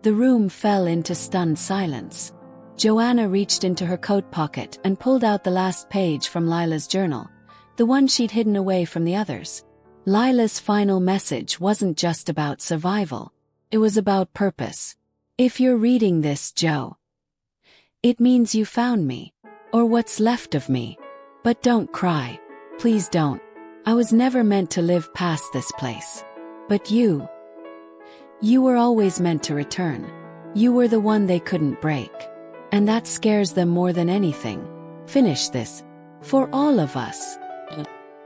The room fell into stunned silence. Joanna reached into her coat pocket and pulled out the last page from Lila's journal, the one she'd hidden away from the others. Lila's final message wasn't just about survival. It was about purpose. If you're reading this, Joe, it means you found me. Or what's left of me. But don't cry. Please don't. I was never meant to live past this place. But you were always meant to return. You were the one they couldn't break. And that scares them more than anything. Finish this. For all of us.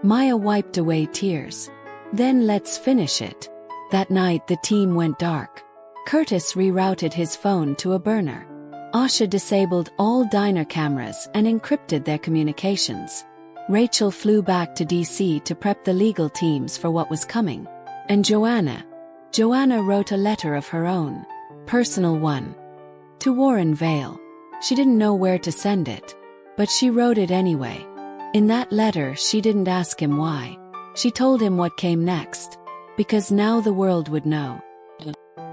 Maya wiped away tears. Then let's finish it. That night the team went dark. Curtis rerouted his phone to a burner. Asha disabled all diner cameras and encrypted their communications. Rachel flew back to DC to prep the legal teams for what was coming. And Joanna wrote a letter of her own. Personal one. To Warren Vale. She didn't know where to send it. But she wrote it anyway. In that letter she didn't ask him why. She told him what came next. Because now the world would know.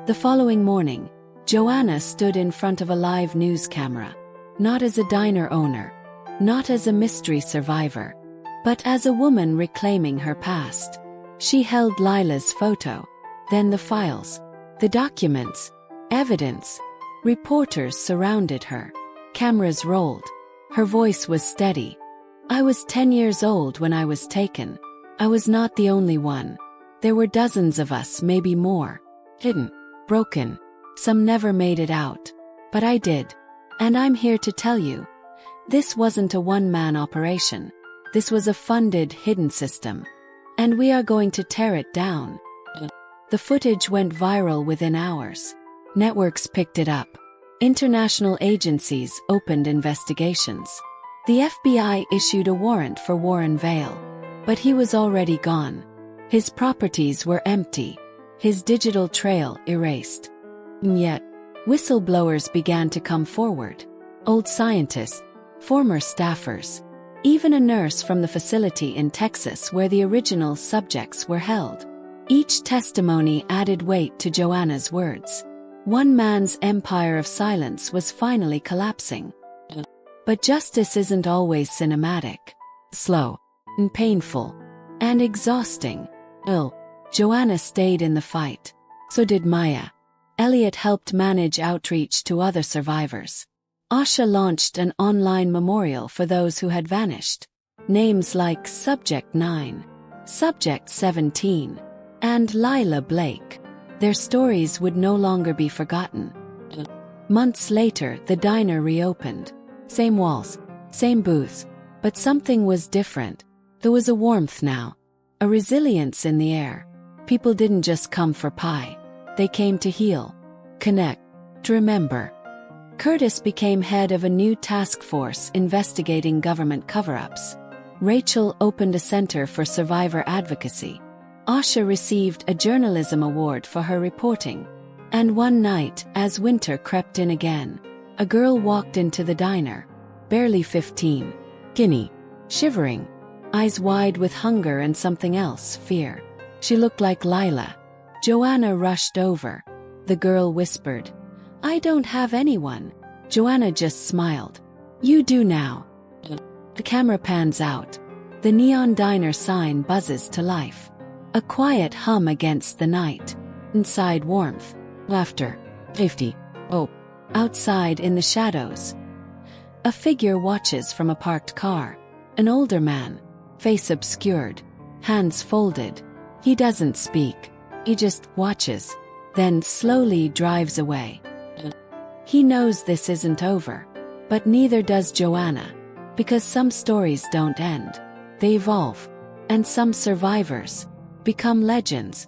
The following morning, Joanna stood in front of a live news camera. Not as a diner owner. Not as a mystery survivor. But as a woman reclaiming her past. She held Lila's photo. Then the files. The documents. Evidence. Reporters surrounded her. Cameras rolled. Her voice was steady. I was 10 years old when I was taken. I was not the only one. There were dozens of us, maybe more. Hidden. Broken. Some never made it out. But I did. And I'm here to tell you. This wasn't a one-man operation. This was a funded, hidden system. And we are going to tear it down. The footage went viral within hours. Networks picked it up. International agencies opened investigations. The FBI issued a warrant for Warren Vale. But he was already gone. His properties were empty. His digital trail erased. And yet, whistleblowers began to come forward. Old scientists, former staffers, even a nurse from the facility in Texas where the original subjects were held. Each testimony added weight to Joanna's words. One man's empire of silence was finally collapsing. But justice isn't always cinematic. Slow, and painful, and exhausting. Joanna stayed in the fight. So did Maya. Elliot helped manage outreach to other survivors. Asha launched an online memorial for those who had vanished. Names like Subject 9, Subject 17, and Lila Blake. Their stories would no longer be forgotten. Months later, the diner reopened. Same walls, same booths, but something was different. There was a warmth now, a resilience in the air. People didn't just come for pie. They came to heal, connect, to remember. Curtis became head of a new task force investigating government cover-ups. Rachel opened a center for survivor advocacy. Asha received a journalism award for her reporting. And one night, as winter crept in again, a girl walked into the diner, barely 15, skinny, shivering, eyes wide with hunger and something else, fear. She looked like Lila. Joanna rushed over. The girl whispered, I don't have anyone. Joanna just smiled. You do now. The camera pans out. The neon diner sign buzzes to life. A quiet hum against the night. Inside warmth, laughter, safety, hope. Outside in the shadows, a figure watches from a parked car. An older man, face obscured, hands folded. He doesn't speak. He just watches, then slowly drives away. He knows this isn't over, but neither does Joanna, because some stories don't end. They evolve, and some survivors become legends.